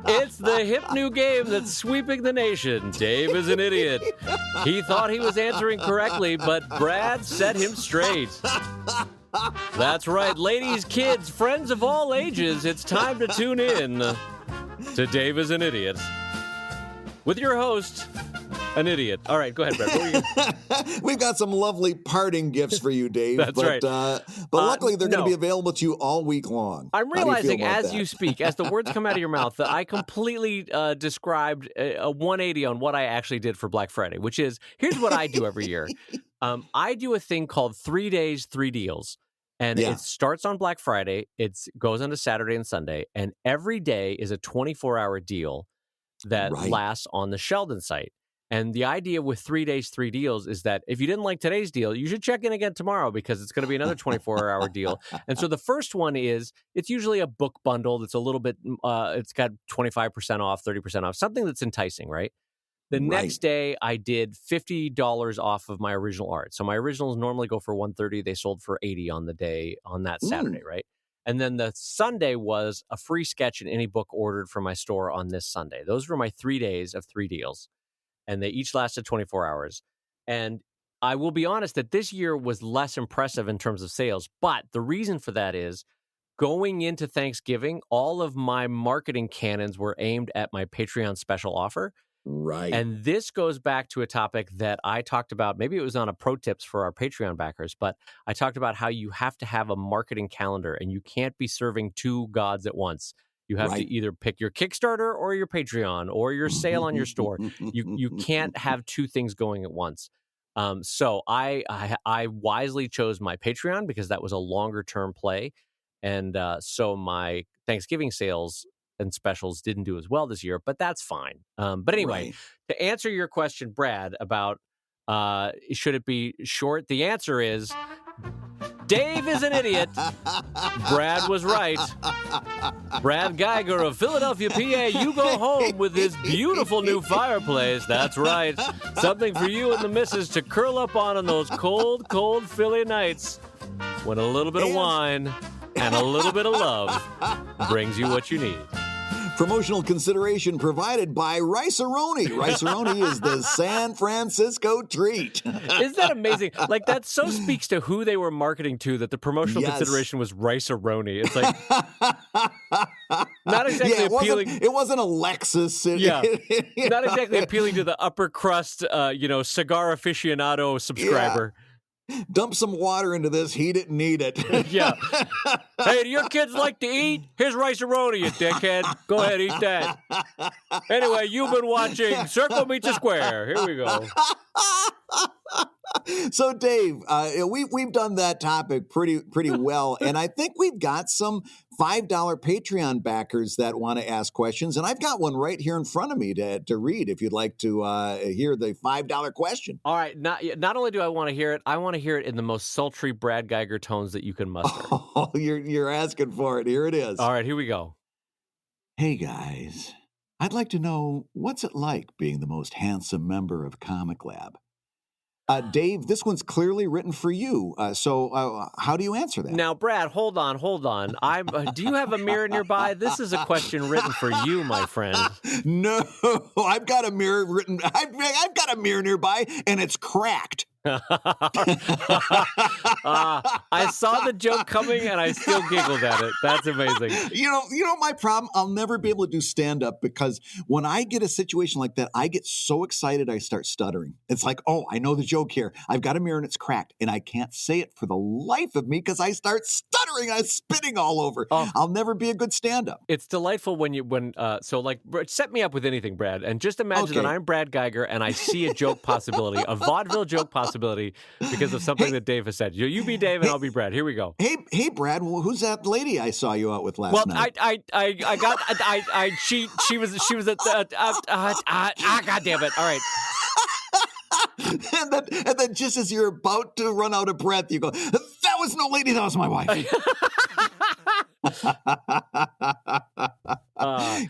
It's the hip new game that's sweeping the nation. Dave is an idiot. He thought he was answering correctly, but Brad set him straight. That's right, ladies, kids, friends of all ages, it's time to tune in to Dave is an Idiot with your host, an idiot. All right, go ahead, Brad. We've got some lovely parting gifts for you, Dave. That's right. But luckily, they're going to be available to you all week long. I'm realizing as you speak, as the words come out of your mouth, that I completely described a 180 on what I actually did for Black Friday, which is, here's what I do every year. I do a thing called 3 days, 3 deals. And it starts on Black Friday. It goes on to Saturday and Sunday. And every day is a 24-hour deal that lasts on the Sheldon site. And the idea with 3 days, 3 deals is that if you didn't like today's deal, you should check in again tomorrow, because it's going to be another 24-hour deal. And so the first one is, it's usually a book bundle that's a little bit, it's got 25% off, 30% off, something that's enticing, right? The next day, I did $50 off of my original art. So my originals normally go for $130. They sold for $80 on the day, on that Saturday, right? And then the Sunday was a free sketch in any book ordered from my store on this Sunday. Those were my 3 days of 3 deals. And they each lasted 24 hours. And I will be honest that this year was less impressive in terms of sales. But the reason for that is, going into Thanksgiving, all of my marketing cannons were aimed at my Patreon special offer. Right. And this goes back to a topic that I talked about. Maybe it was on a ProTips for our Patreon backers, but I talked about how you have to have a marketing calendar, and you can't be serving two gods at once. You have to either pick your Kickstarter or your Patreon or your sale on your store. You can't have two things going at once. So I wisely chose my Patreon because that was a longer term play. And so my Thanksgiving sales and specials didn't do as well this year, but that's fine. But anyway, to answer your question, Brad, about should it be short? The answer is Dave is an idiot. Brad was right. Brad Geiger of Philadelphia, PA, you go home with his beautiful new fireplace. That's right. Something for you and the missus to curl up on those cold, cold Philly nights when a little bit of wine and a little bit of love brings you what you need. Promotional consideration provided by Rice-A-Roni. Rice-A-Roni is the San Francisco treat. Isn't that amazing? Like, that so speaks to who they were marketing to, that the promotional consideration was Rice-A-Roni. It's like, not exactly appealing. It wasn't a Lexus. Not exactly appealing to the upper crust, cigar aficionado subscriber. Yeah. Dump some water into this. He didn't need it. Yeah. Hey, do your kids like to eat? Here's Rice-A-Roni, you dickhead. Go ahead, eat that. Anyway, you've been watching Circle Meets a Square. Here we go. So, Dave, we've done that topic pretty well, and I think we've got some $5 Patreon backers that want to ask questions, and I've got one right here in front of me to read if you'd like to hear the $5 question. All right. Not only do I want to hear it, I want to hear it in the most sultry Brad Geiger tones that you can muster. Oh, you're asking for it. Here it is. All right, here we go. Hey, guys. I'd like to know, what's it like being the most handsome member of ComicLab? Dave, this one's clearly written for you. So how do you answer that? Now, Brad, hold on. Do you have a mirror nearby? This is a question written for you, my friend. No, I've got a mirror written. I've got a mirror nearby, and it's cracked. I saw the joke coming, and I still giggled at it. That's amazing. You know my problem? I'll never be able to do stand-up because when I get a situation like that, I get so excited I start stuttering. It's like, oh, I know the joke here. I've got a mirror and it's cracked, and I can't say it for the life of me because I start stuttering. I'm spitting all over. Oh. I'll never be a good stand-up. It's delightful set me up with anything, Brad, and just imagine that I'm Brad Geiger and I see a joke possibility, a vaudeville joke possibility because of something that Dave has said. You be Dave and I'll be Brad. Here we go. Hey, Brad. Well, who's that lady I saw you out with last night? She was at God damn it. All right. and then just as you're about to run out of breath, you go, that was no lady, that was my wife.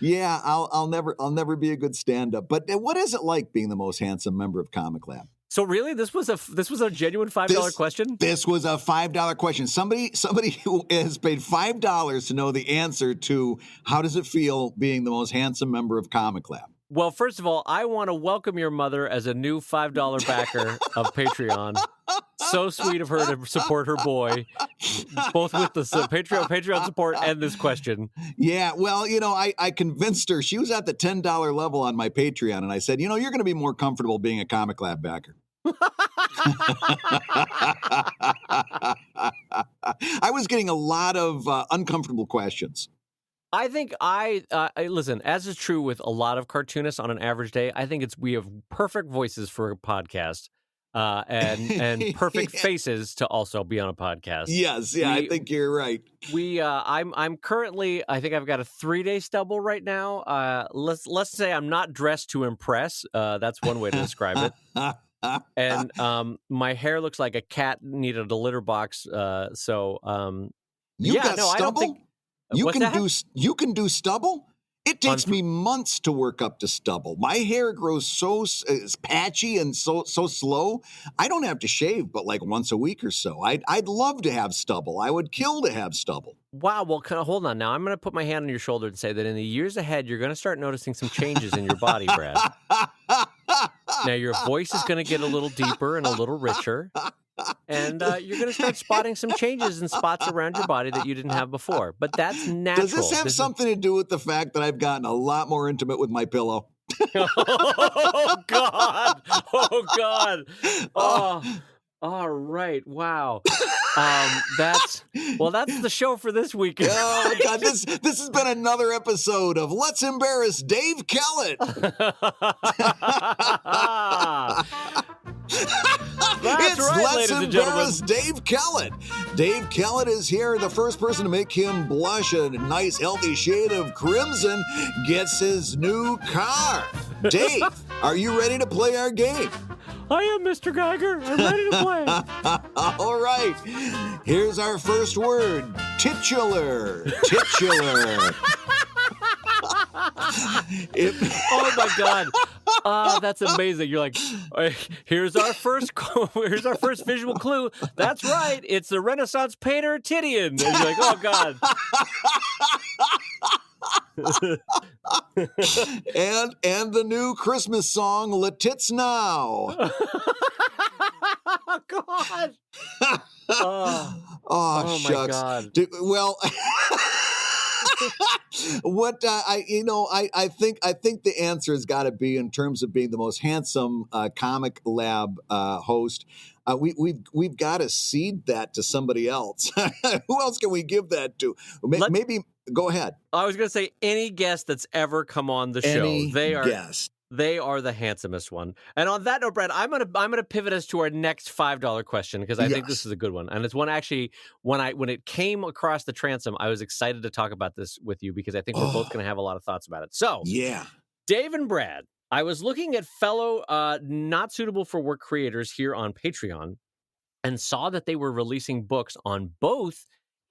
Yeah, I'll never be a good stand-up. But what is it like being the most handsome member of ComicLab? So really, this was a genuine $5 question? This was a $5 question. Somebody who has paid $5 to know the answer to how does it feel being the most handsome member of ComicLab? Well, first of all, I want to welcome your mother as a new $5 backer of Patreon. So sweet of her to support her boy, both with the Patreon support and this question. Yeah, well, I convinced her. She was at the $10 level on my Patreon, and I said, you're going to be more comfortable being a ComicLab backer. I was getting a lot of uncomfortable questions. I think listen, as is true with a lot of cartoonists on an average day, I think we have perfect voices for a podcast. And perfect faces to also be on a podcast. Yes, yeah, I think you're right. I'm currently, I think I've got a 3-day stubble right now. Let's say I'm not dressed to impress. That's one way to describe it. And my hair looks like a cat needed a litter box. Got stubble? I don't think you can do stubble? It takes me months to work up to stubble. My hair grows so patchy and so slow. I don't have to shave but like once a week or so. I'd love to have stubble. I would kill to have stubble. Wow. Well, hold on. Now I'm going to put my hand on your shoulder and say that in the years ahead, you're going to start noticing some changes in your body, Brad. Now your voice is going to get a little deeper and a little richer. And you're going to start spotting some changes in spots around your body that you didn't have before. But that's natural. Does this have something to do with the fact that I've gotten a lot more intimate with my pillow? Oh, God. Oh, God. Oh, all right. Wow. That's the show for this week. Oh, God. This has been another episode of Let's Embarrass Dave Kellett. That's right, Let's Embarrass Dave Kellett. Dave Kellett is here. The first person to make him blush a nice, healthy shade of crimson gets his new car. Dave, are you ready to play our game? I am, Mr. Geiger. I'm ready to play. All right. Here's our first word. Titular. Oh, my God. That's amazing. You're like, here's our first visual clue. That's right. It's the Renaissance painter Titian. And you're like, oh, God. and the new Christmas song, "La Tits Now." God. Oh, oh my shucks. God. Well, what I think the answer has got to be, in terms of being the most handsome ComicLab host. We've got to cede that to somebody else. Who else can we give that to? Maybe go ahead. I was going to say any guest that's ever come on the show. They are the handsomest one. And on that note, Brad, I'm gonna pivot us to our next $5 question, because I think this is a good one. And it's one, actually, when it came across the transom, I was excited to talk about this with you, because I think we're both gonna have a lot of thoughts about it. So Dave and Brad, I was looking at fellow not suitable for work creators here on Patreon and saw that they were releasing books on both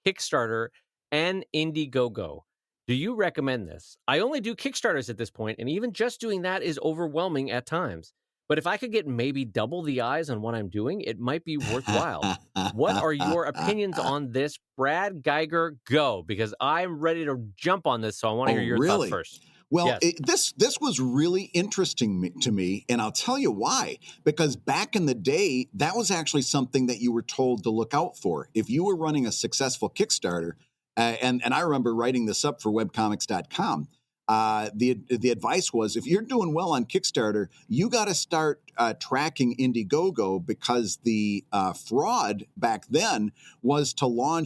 Kickstarter and IndieGoGo. Do you recommend this? I only do Kickstarters at this point, and even just doing that is overwhelming at times. But if I could get maybe double the eyes on what I'm doing, it might be worthwhile. What are your opinions on this? Brad Geiger, go, because I'm ready to jump on this, so I want to hear your thoughts first. Well, this was really interesting to me, and I'll tell you why. Because back in the day, that was actually something that you were told to look out for. If you were running a successful Kickstarter, and I remember writing this up for webcomics.com. The advice was, if you're doing well on Kickstarter, you got to start tracking IndieGoGo, because the fraud back then was to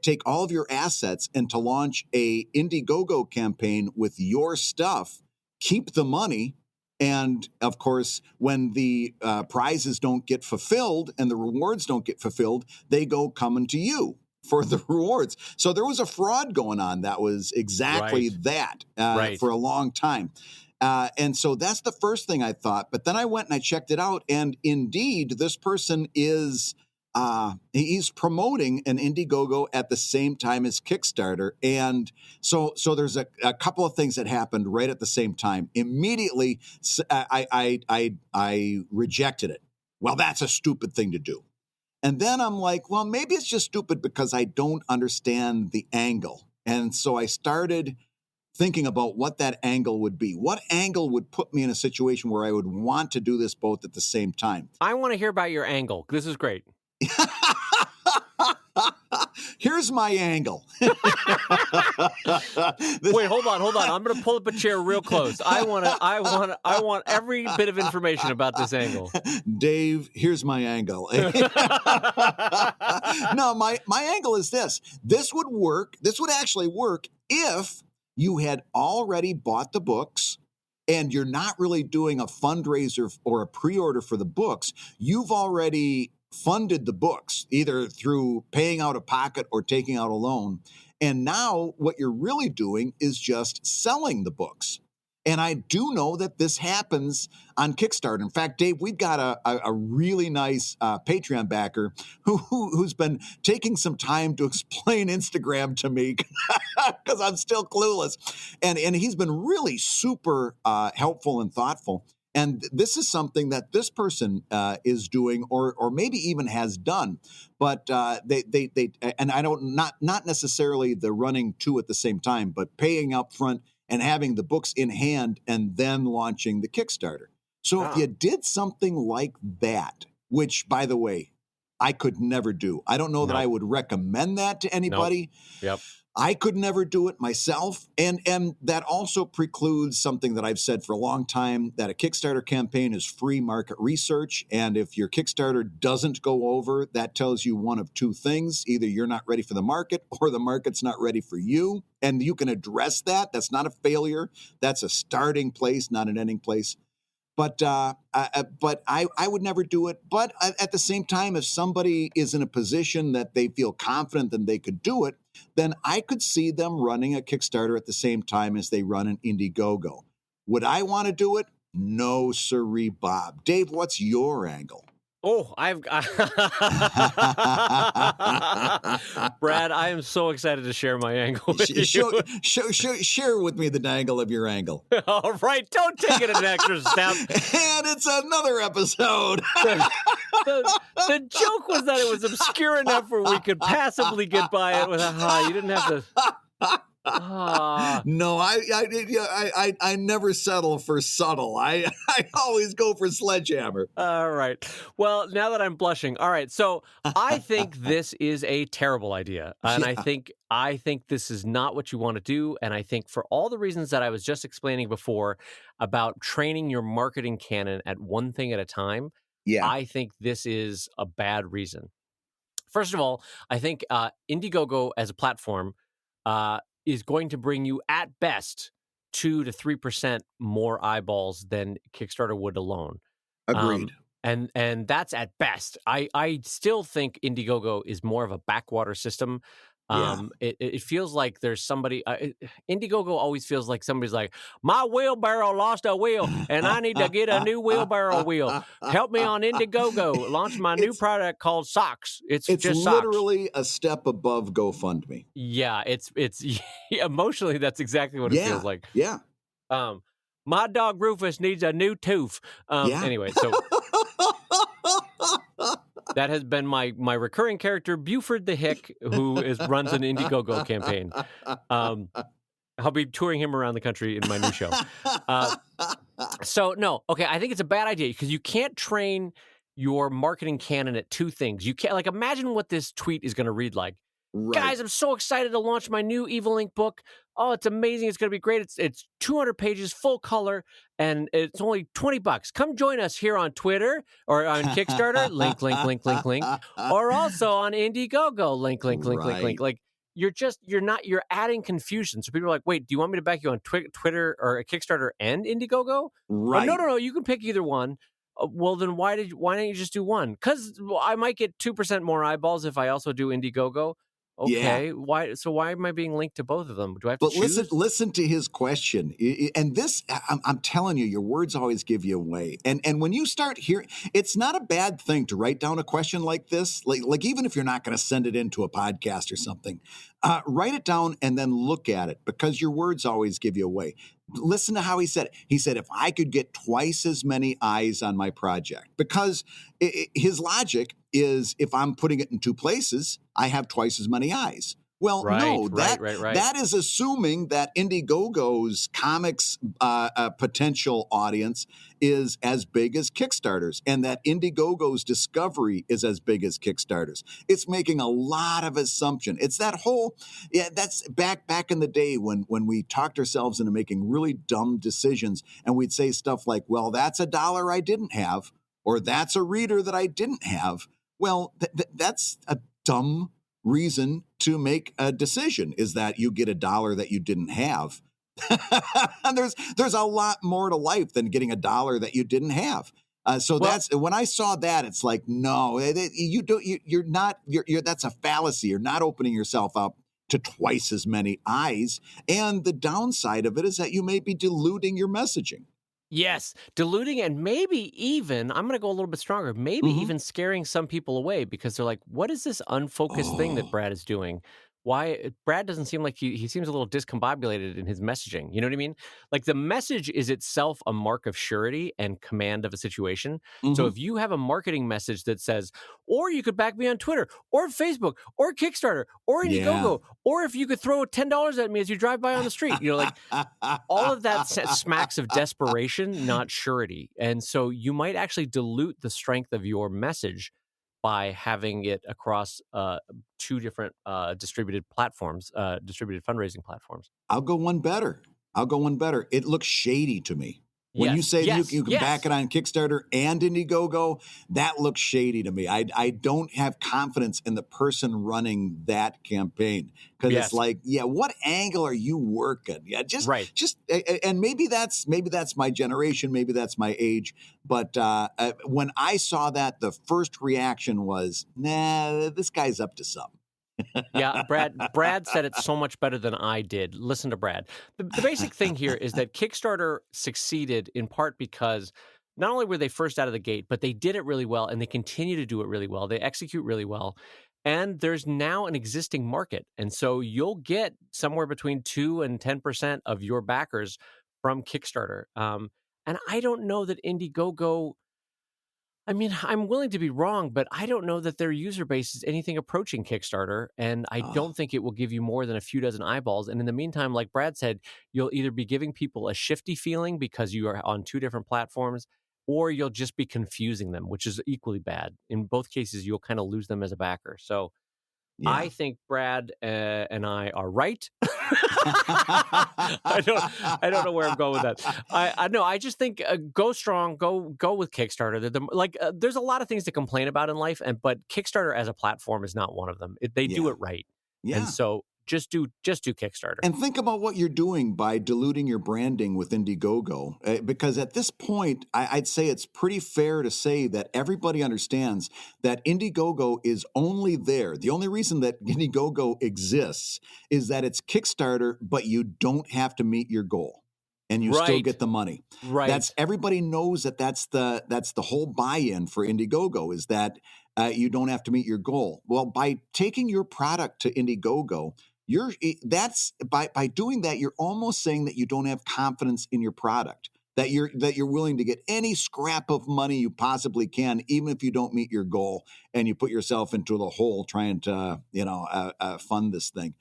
take all of your assets and to launch a IndieGoGo campaign with your stuff, keep the money. And of course, when the prizes don't get fulfilled and the rewards don't get fulfilled, they go coming to you for the rewards. So there was a fraud going on that was exactly that for a long time. And so that's the first thing I thought. But then I went and I checked it out. And indeed, this person is he's promoting an IndieGoGo at the same time as Kickstarter. And so there's a couple of things that happened right at the same time. Immediately, I rejected it. Well, that's a stupid thing to do. And then I'm like, well, maybe it's just stupid because I don't understand the angle. And so I started thinking about what that angle would be. What angle would put me in a situation where I would want to do this both at the same time? I want to hear about your angle. This is great. Here's my angle. Wait, hold on. I'm going to pull up a chair real close. I want every bit of information about this angle. Dave, here's my angle. No, my angle is this. This would work. This would actually work if you had already bought the books and you're not really doing a fundraiser or a pre-order for the books. You've already funded the books, either through paying out of pocket or taking out a loan. And now what you're really doing is just selling the books. And I do know that this happens on Kickstarter. In fact, Dave, we've got a really nice Patreon backer who's been taking some time to explain Instagram to me because I'm still clueless. And he's been really super helpful and thoughtful. And this is something that this person is doing, or maybe even has done. But they and I don't not necessarily the running two at the same time, but paying up front and having the books in hand and then launching the Kickstarter. So if you did something like that, which, by the way, I could never do. I don't know that I would recommend that to anybody. Yep. I could never do it myself. And that also precludes something that I've said for a long time, that a Kickstarter campaign is free market research. And if your Kickstarter doesn't go over, that tells you one of two things. Either you're not ready for the market or the market's not ready for you. And you can address that. That's not a failure. That's a starting place, not an ending place. But I would never do it. But at the same time, if somebody is in a position that they feel confident that they could do it, then I could see them running a Kickstarter at the same time as they run an IndieGoGo. Would I want to do it? No, sirree, Bob. Dave, what's your angle? Oh, Brad, I am so excited to share my angle with you. Share with me the angle of your angle. All right, don't take it an extra step. And it's another episode. The joke was that it was obscure enough where we could passively get by it with you didn't have to. No, I never settle for subtle. I always go for sledgehammer. All right. Well, now that I'm blushing, all right. So I think this is a terrible idea, and I think this is not what you want to do. And I think for all the reasons that I was just explaining before about training your marketing canon at one thing at a time, I think this is a bad reason. First of all, I think IndieGoGo as a platform is going to bring you at best 2 to 3% more eyeballs than Kickstarter would alone. Agreed. And that's at best. I still think IndieGoGo is more of a backwater system. It feels like there's somebody. IndieGoGo always feels like somebody's like, my wheelbarrow lost a wheel, and I need to get a new wheelbarrow wheel. Help me on IndieGoGo. Launch my new product called socks. It's just literally socks. a step above GoFundMe. Yeah, it's emotionally that's exactly what it feels like. Yeah. My dog Rufus needs a new tooth. Anyway, so. That has been my recurring character, Buford the Hick, who runs an IndieGoGo campaign. I'll be touring him around the country in my new show. I think it's a bad idea because you can't train your marketing canon at two things. You can't, imagine what this tweet is going to read like. Right. Guys, I'm so excited to launch my new Evil Ink book. Oh, it's amazing. It's going to be great. It's 200 pages, full color, and it's only $20. Come join us here on Twitter or on Kickstarter. link. Or also on IndieGoGo. Link. You're adding confusion. So people are like, wait, do you want me to back you on Twitter or a Kickstarter and IndieGoGo? Right. No. You can pick either one. Well, then why didn't you just do one? Because I might get 2% more eyeballs if I also do IndieGoGo. Okay, why am I being linked to both of them? Do I have to choose? Listen to his question. And this, I'm telling you, your words always give you away. And when you start hearing, it's not a bad thing to write down a question like this. Like even if you're not going to send it into a podcast or something, write it down and then look at it because your words always give you away. Listen to how he said it. He said, if I could get twice as many eyes on my project, because his logic is if I'm putting it in two places, I have twice as many eyes. Well, that is assuming that IndieGoGo's comics potential audience is as big as Kickstarter's and that IndieGoGo's discovery is as big as Kickstarter's. It's making a lot of assumption. It's that whole, that's back in the day when we talked ourselves into making really dumb decisions and we'd say stuff like, well, that's $1 I didn't have, or that's a reader that I didn't have. Well, that's a dumb reason to make a decision, is that you get $1 that you didn't have. And there's a lot more to life than getting $1 that you didn't have. That's when I saw that, it's like, no, that's a fallacy. You're not opening yourself up to twice as many eyes. And the downside of it is that you may be diluting your messaging. Yes, diluting and maybe even, I'm going to go a little bit stronger, maybe even scaring some people away because they're like, what is this unfocused thing that Brad is doing? Why? Brad doesn't seem like he seems a little discombobulated in his messaging. You know what I mean? Like the message is itself a mark of surety and command of a situation. So if you have a marketing message that says, or you could back me on Twitter or Facebook or Kickstarter or IndieGoGo, or if you could throw $10 at me as you drive by on the street, like all of that smacks of desperation, not surety. And so you might actually dilute the strength of your message by having it across two different distributed platforms, distributed fundraising platforms. I'll go one better. It looks shady to me. When you say you can back it on Kickstarter and IndieGoGo, that looks shady to me. I don't have confidence in the person running that campaign because it's like, what angle are you working? Yeah, and maybe that's my generation, maybe that's my age. But when I saw that, the first reaction was, nah, this guy's up to something. Yeah, Brad said it so much better than I did. Listen to Brad. The basic thing here is that Kickstarter succeeded in part because not only were they first out of the gate, but they did it really well and they continue to do it really well. They execute really well. And there's now an existing market. And so you'll get somewhere between 2 and 10% of your backers from Kickstarter. And I don't know that IndieGoGo, I mean, I'm willing to be wrong, but I don't know that their user base is anything approaching Kickstarter, and I Oh, don't think it will give you more than a few dozen eyeballs. And in the meantime, like Brad said, you'll either be giving people a shifty feeling because you are on two different platforms, or you'll just be confusing them, which is equally bad. In both cases, you'll kind of lose them as a backer. So yeah. I think Brad and I are right. I don't know where I'm going with that. I know. I just think go strong. Go with Kickstarter. There's a lot of things to complain about in life, but Kickstarter as a platform is not one of them. They do Yeah. it right, and Yeah. so just do Kickstarter. And think about what you're doing by diluting your branding with IndieGoGo. Because at this point, I'd say it's pretty fair to say that everybody understands that IndieGoGo is only there. The only reason that IndieGoGo exists is that it's Kickstarter, but you don't have to meet your goal. And you still Right. get the money. Right. That's everybody knows that's the whole buy-in for IndieGoGo is that you don't have to meet your goal. Well, by taking your product to IndieGoGo, that's by doing that, you're almost saying that you don't have confidence in your product, that you're willing to get any scrap of money you possibly can, even if you don't meet your goal, and you put yourself into the hole trying to fund this thing.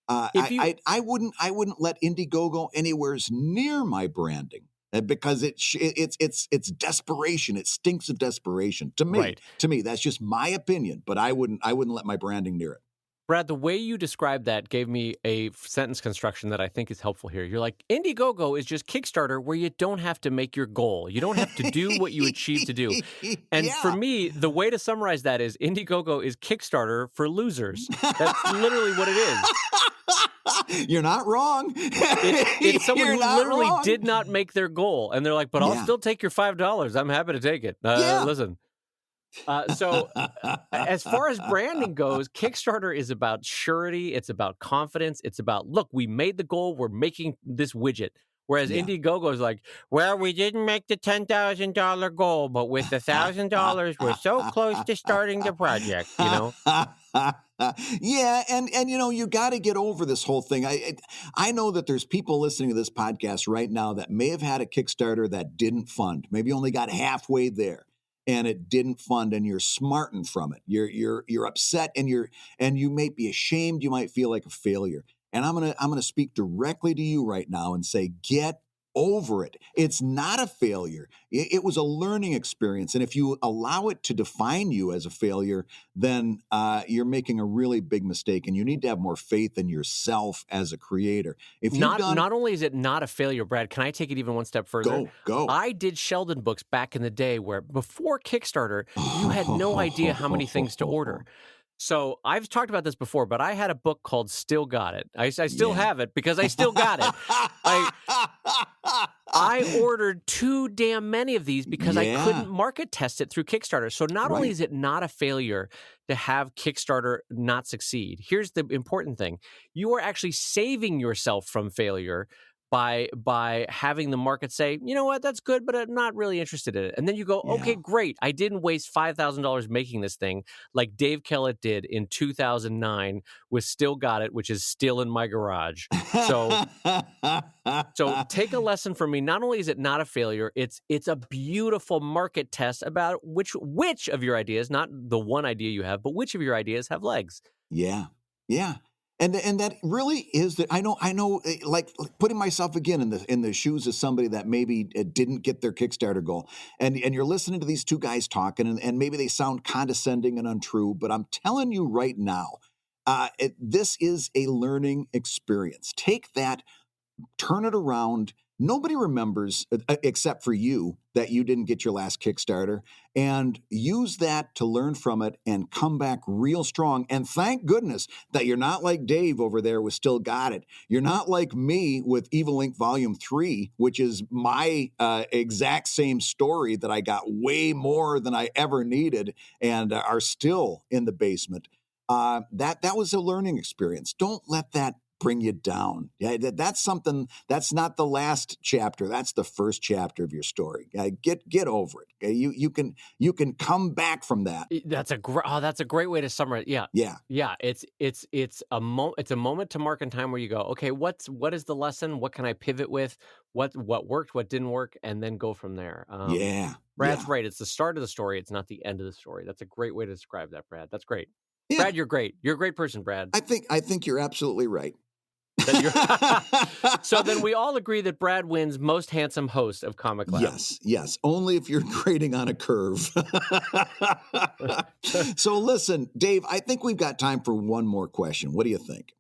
If you I wouldn't let IndieGoGo anywhere near my branding because it's desperation. It stinks of desperation to me. Right. To me, that's just my opinion. But I wouldn't let my branding near it. Brad, the way you described that gave me a sentence construction that I think is helpful here. You're like, IndieGoGo is just Kickstarter where you don't have to make your goal. You don't have to do what you achieve to do. And for me, the way to summarize that is IndieGoGo is Kickstarter for losers. That's literally what it is. You're not wrong. It's someone who literally did not make their goal. And they're like, but I'll still take your $5. I'm happy to take it. Listen. So as far as branding goes, Kickstarter is about surety. It's about confidence. It's about, look, we made the goal. We're making this widget. Whereas IndieGoGo is like, well, we didn't make the $10,000 goal, but with the $1,000, we're so close to starting the project, Yeah, and you got to get over this whole thing. I know that there's people listening to this podcast right now that may have had a Kickstarter that didn't fund, maybe only got halfway there. And it didn't fund, and you're smarting from it. You're upset, and you may be ashamed. You might feel like a failure. And I'm gonna speak directly to you right now and say, get over it. It's not a failure. It was a learning experience, and if you allow it to define you as a failure, then you're making a really big mistake. And you need to have more faith in yourself as a creator. If not only is it not a failure, Brad, can I take it even one step further? Go. I did Sheldon books back in the day where before Kickstarter, you had no idea how many things to order. So I've talked about this before, but I had a book called Still Got It. I still have it because I still got it. I ordered too damn many of these because I couldn't market test it through Kickstarter. So not only is it not a failure to have Kickstarter not succeed, here's the important thing. You are actually saving yourself from failure by having the market say, you know what, that's good, but I'm not really interested in it. And then you go, okay, great. I didn't waste $5,000 making this thing like Dave Kellett did in 2009 with Still Got It, which is still in my garage. So take a lesson from me. Not only is it not a failure, it's a beautiful market test about which of your ideas, not the one idea you have, but which of your ideas have legs. Yeah. And that really is that I know like putting myself again in the shoes of somebody that maybe didn't get their Kickstarter goal, and you're listening to these two guys talking, and maybe they sound condescending and untrue, but I'm telling you right now, this is a learning experience. Take that, turn it around. Nobody remembers, except for you, that you didn't get your last Kickstarter, and use that to learn from it and come back real strong. And thank goodness that you're not like Dave over there with Still Got It. You're not like me with Evil Ink Volume 3, which is my exact same story that I got way more than I ever needed and are still in the basement. That was a learning experience. Don't let that bring you down. Yeah, that's something. That's not the last chapter. That's the first chapter of your story. Get over it. You can come back from that. That's a great way to summarize. Yeah. It's a moment to mark in time where you go, okay, what is the lesson? What can I pivot with? What worked? What didn't work? And then go from there. Brad's right. It's the start of the story. It's not the end of the story. That's a great way to describe that, Brad. That's great. Yeah. Brad, you're great. You're a great person, Brad. I think you're absolutely right. So then we all agree that Brad wins most handsome host of ComicLab. Yes. Only if you're grading on a curve. So listen, Dave, I think we've got time for one more question. What do you think?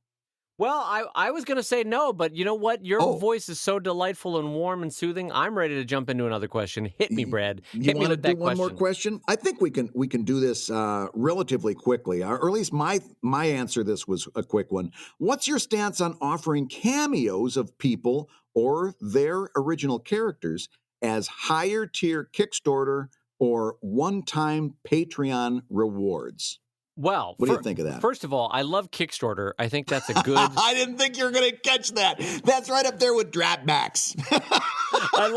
Well, I was going to say no, but you know what? Your voice is so delightful and warm and soothing. I'm ready to jump into another question. Hit me, Brad. Hit me with that question. One more question? I think we can do this relatively quickly, or at least my answer to this was a quick one. What's your stance on offering cameos of people or their original characters as higher tier Kickstarter or one-time Patreon rewards? Well, what do you think of that? First of all, I love Kickstarter. I think that's a good. I didn't think you were going to catch that. That's right up there with Dratbacks. I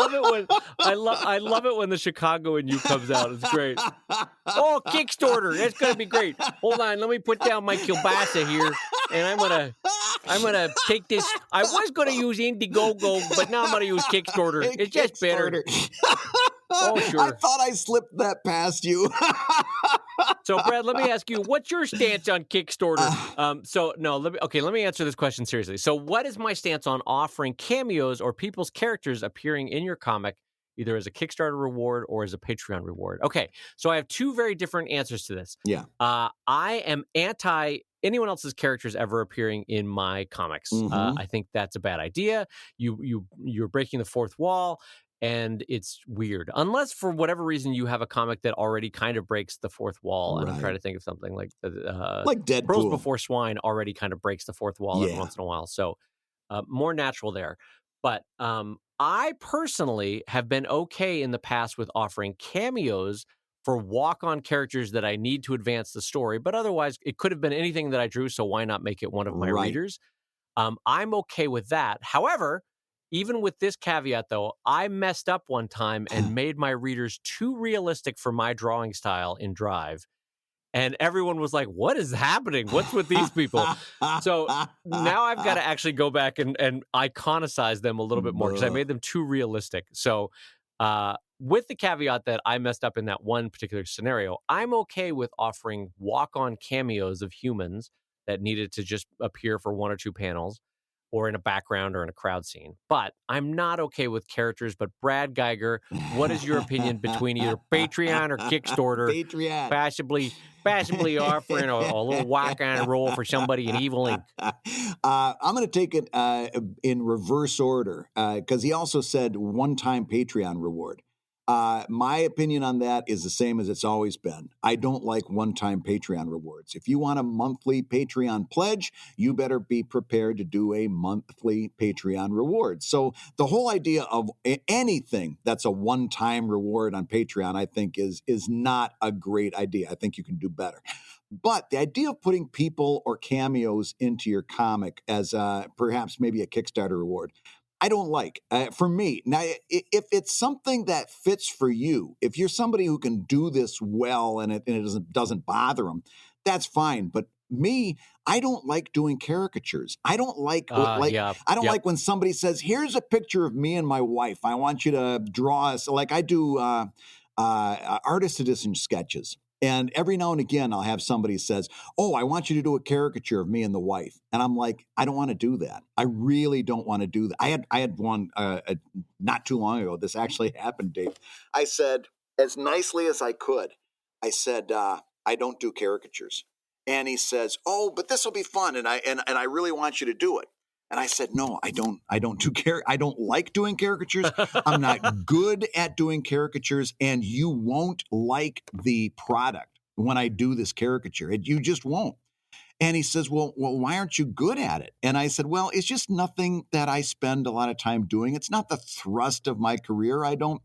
love it when the Chicago in you comes out. It's great. Oh, Kickstarter, that's going to be great. Hold on, let me put down my kielbasa here, and I'm gonna take this. I was going to use IndieGoGo, but now I'm going to use Kickstarter. It's just better. Oh, sure. I thought I slipped that past you. So, Brad, let me ask you, what's your stance on Kickstarter? Let me answer this question seriously. So what is my stance on offering cameos or people's characters appearing in your comic, either as a Kickstarter reward or as a Patreon reward? Okay, so I have two very different answers to this. Yeah. I am anti anyone else's characters ever appearing in my comics. Mm-hmm. I think that's a bad idea. You're breaking the fourth wall. And it's weird, unless for whatever reason you have a comic that already kind of breaks the fourth wall. And I'm trying to think of something like Deadpool. Pearls Before Swine already kind of breaks the fourth wall every once in a while. So more natural there. But I personally have been okay in the past with offering cameos for walk-on characters that I need to advance the story. But otherwise, it could have been anything that I drew. So why not make it one of my readers? I'm okay with that. However, even with this caveat, though, I messed up one time and made my readers too realistic for my drawing style in Drive. And everyone was like, what is happening? What's with these people? So now I've got to actually go back and iconicize them a little bit more because I made them too realistic. So with the caveat that I messed up in that one particular scenario, I'm okay with offering walk-on cameos of humans that needed to just appear for one or two panels, or in a background or in a crowd scene. But I'm not okay with characters. But Brad Geiger, what is your opinion between either Patreon or Kickstarter? Patreon. Passively offering a little walk-on role for somebody in Evil Inc. I'm going to take it in reverse order because he also said one-time Patreon reward. My opinion on that is the same as it's always been. I don't like one-time Patreon rewards. If you want a monthly Patreon pledge, you better be prepared to do a monthly Patreon reward. So the whole idea of anything that's a one-time reward on Patreon, I think is not a great idea. I think you can do better. But the idea of putting people or cameos into your comic as perhaps maybe a Kickstarter reward, I don't like. For me, now, if it's something that fits for you, if you're somebody who can do this well and it doesn't bother them, that's fine. But me, I don't like doing caricatures. I don't like like when somebody says, "Here's a picture of me and my wife. I want you to draw us." Like I do artist edition sketches. And every now and again, I'll have somebody says, "Oh, I want you to do a caricature of me and the wife." And I'm like, I don't want to do that. I really don't want to do that. I had one not too long ago. This actually happened, Dave. I said, as nicely as I could, I said, I don't do caricatures. And he says, "Oh, but this will be fun. And I really want you to do it." And I said, "No, I don't do I don't like doing caricatures. I'm not good at doing caricatures, and you won't like the product when I do this caricature. You just won't." And he says, well, why aren't you good at it? And I said, well, it's just nothing that I spend a lot of time doing. It's not the thrust of my career. I don't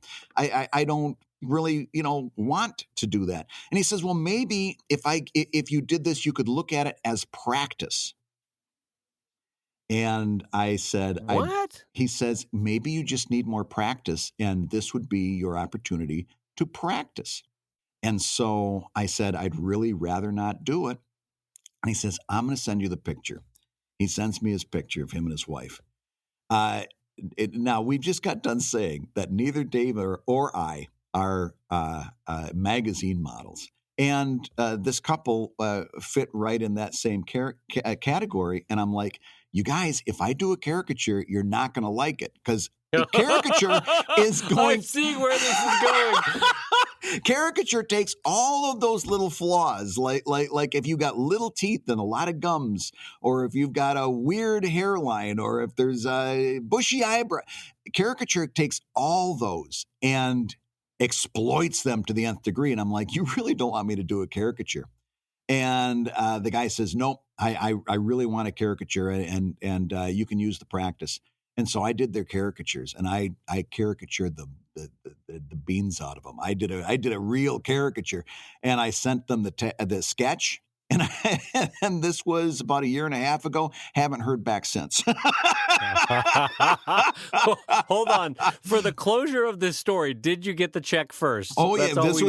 really, want to do that. And he says, well, maybe if you did this, you could look at it as practice. And I said, What? he says, maybe you just need more practice, and this would be your opportunity to practice. And so I said, I'd really rather not do it. And he says, I'm going to send you the picture. He sends me his picture of him and his wife. Now, we've just got done saying that neither Dave or I are magazine models. And this couple fit right in that same category. And I'm like, you guys, if I do a caricature, you're not going to like it because the caricature is going. I'm seeing where this is going. Caricature takes all of those little flaws, like if you got little teeth and a lot of gums, or if you've got a weird hairline, or if there's a bushy eyebrow. Caricature takes all those and exploits them to the nth degree. And I'm like, you really don't want me to do a caricature? And the guy says, nope, I really want a caricature, and you can use the practice. And so I did their caricatures, and I caricatured the beans out of them. I did a real caricature, and I sent them the sketch. And this was about 1.5 years ago. Haven't heard back since. Hold on. For the closure of this story, did you get the check first? Oh, yeah. This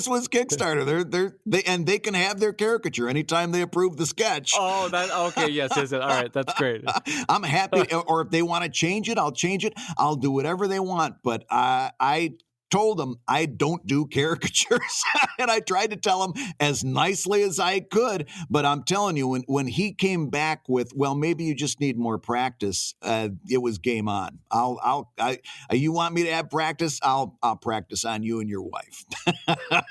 was Kickstarter. They can have their caricature anytime they approve the sketch. Oh, okay. Yes. All right. That's great. I'm happy. Or if they want to change it, I'll change it. I'll do whatever they want. But I told him I don't do caricatures. And I tried to tell him as nicely as I could. But I'm telling you, when he came back with, well, maybe you just need more practice, it was game on. You want me to have practice? I'll practice on you and your wife.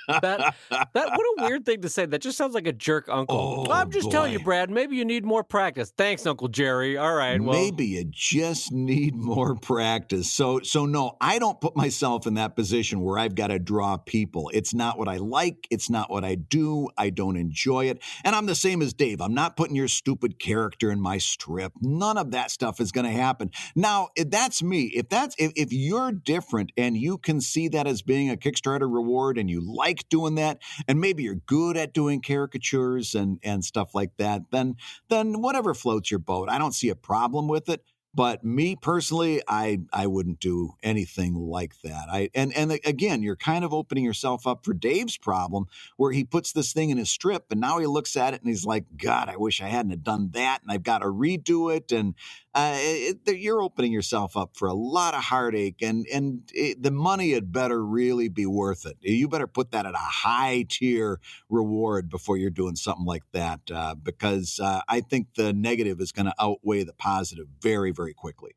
That what a weird thing to say. That just sounds like a jerk uncle. I'm just telling you, Brad, maybe you need more practice. Thanks, Uncle Jerry. All right. Well, maybe you just need more practice. So no, I don't put myself in that position where I've got to draw people. It's not what I like. It's not what I do. I don't enjoy it. And I'm the same as Dave. I'm not putting your stupid character in my strip. None of that stuff is going to happen. Now, that's me. If you're different and you can see that as being a Kickstarter reward and you like doing that, and maybe you're good at doing caricatures and stuff like that, then whatever floats your boat. I don't see a problem with it. But me personally, I wouldn't do anything like that. And again, you're kind of opening yourself up for Dave's problem, where he puts this thing in his strip, and now he looks at it and he's like, God, I wish I hadn't have done that, and I've got to redo it. And you're opening yourself up for a lot of heartache, and the money had better really be worth it. You better put that at a high tier reward before you're doing something like that, because I think the negative is going to outweigh the positive very, very quickly.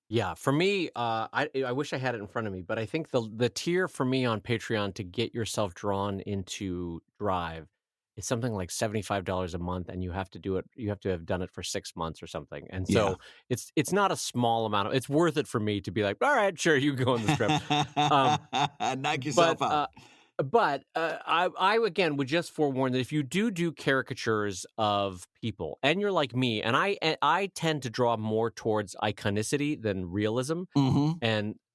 Yeah, for me, I wish I had it in front of me, but I think the tier for me on Patreon to get yourself drawn into Drive is something like $75 a month, and you have to do it. You have to have done it for 6 months or something. And so it's not a small amount. It's worth it for me to be like, all right, sure, you go in the strip. Knock yourself out. But I again would just forewarn that if you do caricatures of people, and you're like me, and I tend to draw more towards iconicity than realism,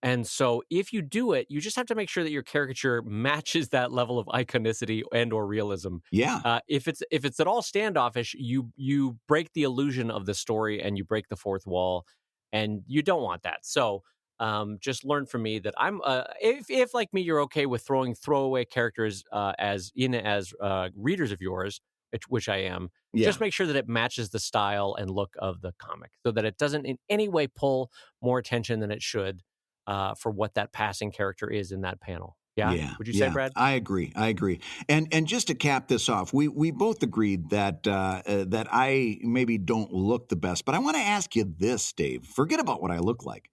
and so if you do it, you just have to make sure that your caricature matches that level of iconicity and or realism. Yeah. If it's at all standoffish, you break the illusion of the story and you break the fourth wall, and you don't want that. So. Just learn from me that I'm if like me you're okay with throwing throwaway characters as readers of yours, which I am. Just make sure that it matches the style and look of the comic, so that it doesn't in any way pull more attention than it should for what that passing character is in that panel. Yeah. Would you say, Brad? I agree. And just to cap this off, we both agreed that that I maybe don't look the best, but I want to ask you this, Dave. Forget about what I look like.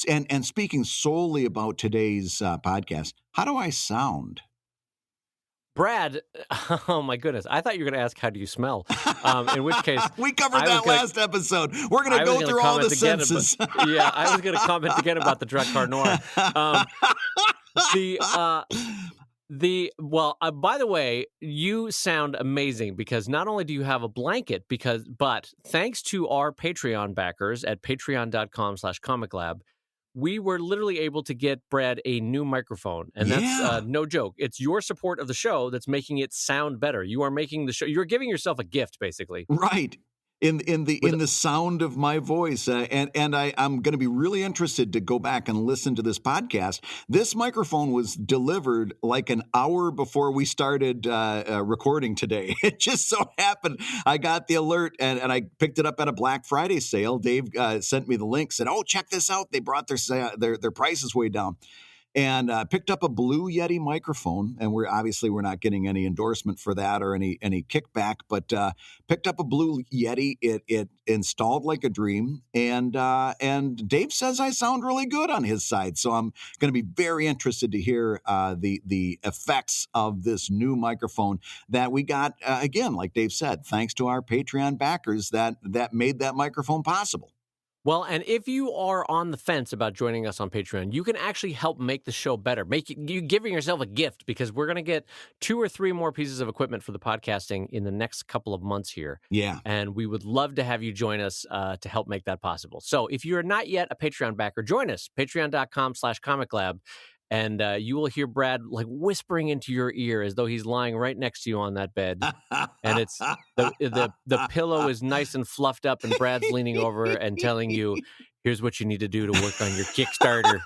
And speaking solely about today's podcast, how do I sound? Brad, oh my goodness. I thought you were going to ask, how do you smell? In which case... we covered that last episode. We're going to go through all the senses. I was going to comment again about the Drakkar Noir. By the way, you sound amazing, because not only do you have a blanket, but thanks to our Patreon backers at patreon.com/ComicLab, we were literally able to get Brad a new microphone. And that's no joke. It's your support of the show that's making it sound better. You are making the show. You're giving yourself a gift, basically. Right. in the sound of my voice, and I'm going to be really interested to go back and listen to this podcast. This microphone was delivered like an hour before we started recording today. It just so happened I got the alert and I picked it up at a Black Friday sale. Dave sent me the link, said, "Oh, check this out! They brought their prices way down." And picked up a Blue Yeti microphone, and we're not getting any endorsement for that or any kickback, but picked up a Blue Yeti. It installed like a dream, and Dave says I sound really good on his side. So I'm going to be very interested to hear the effects of this new microphone that we got again, like Dave said, thanks to our Patreon backers that made that microphone possible. Well, and if you are on the fence about joining us on Patreon, you can actually help make the show better. You giving yourself a gift, because we're going to get 2 or 3 more pieces of equipment for the podcasting in the next couple of months here. Yeah. And we would love to have you join us to help make that possible. So if you're not yet a Patreon backer, join us, patreon.com/ComicLab. And you will hear Brad like whispering into your ear as though he's lying right next to you on that bed. And it's the pillow is nice and fluffed up, and Brad's leaning over and telling you, "Here's what you need to do to work on your Kickstarter."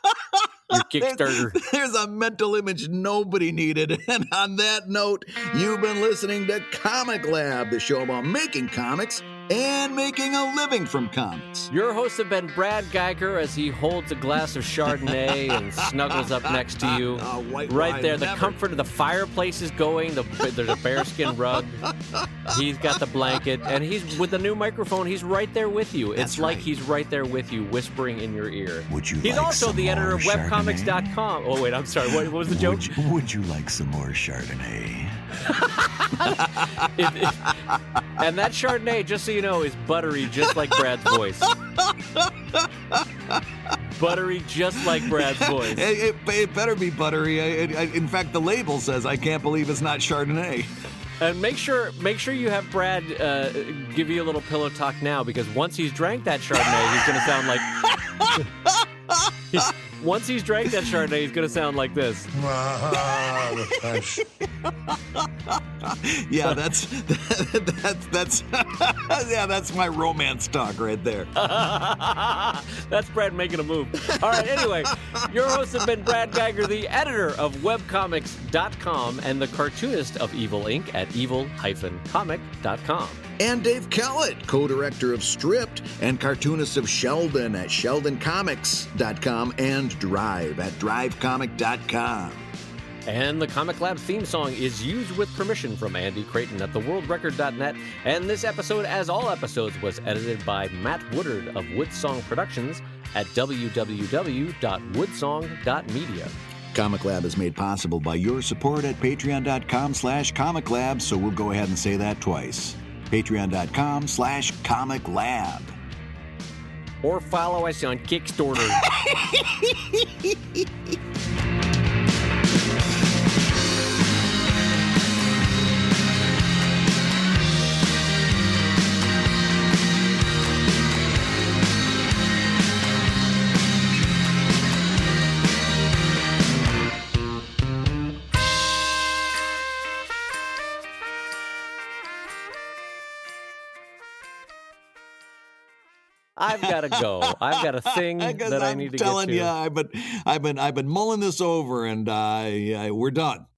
Your Kickstarter. There's a mental image nobody needed. And on that note, you've been listening to Comic Lab, the show about making comics and making a living from comics. Your hosts have been Brad Geiger as he holds a glass of Chardonnay and snuggles up next to you. Right there, the comfort of the fireplace is going. There's a bearskin rug. He's got the blanket, and he's with the new microphone. He's right there with you. It's like he's right there with you, whispering in your ear. He's also the editor of webcomics.com. Oh wait, I'm sorry. What was the joke? Would you like some more Chardonnay? And that Chardonnay, just so you know, is buttery, just like Brad's voice. Buttery, just like Brad's voice. It better be buttery. In fact, the label says, "I can't believe it's not Chardonnay." And make sure you have Brad give you a little pillow talk now, because once he's drank that Chardonnay, he's going to sound like... Once he's drank that Chardonnay, he's going to sound like this. The French. Yeah, that's my romance talk right there. That's Brad making a move. All right, anyway, your hosts have been Brad Geiger, the editor of webcomics.com and the cartoonist of Evil Inc. at evil-comic.com. And Dave Kellett, co-director of Stripped and cartoonist of Sheldon at sheldoncomics.com and Drive at drivecomic.com. And the Comic Lab theme song is used with permission from Andy Creighton at theworldrecord.net. And this episode, as all episodes, was edited by Matt Woodard of Woodsong Productions at www.woodsong.media. Comic Lab is made possible by your support at patreon.com/comiclab, so we'll go ahead and say that twice. Patreon.com/comiclab. Or follow us on Kickstarter. I've got to go. I've got a thing that I need to get to. I'm telling you, I've been mulling this over, and we're done.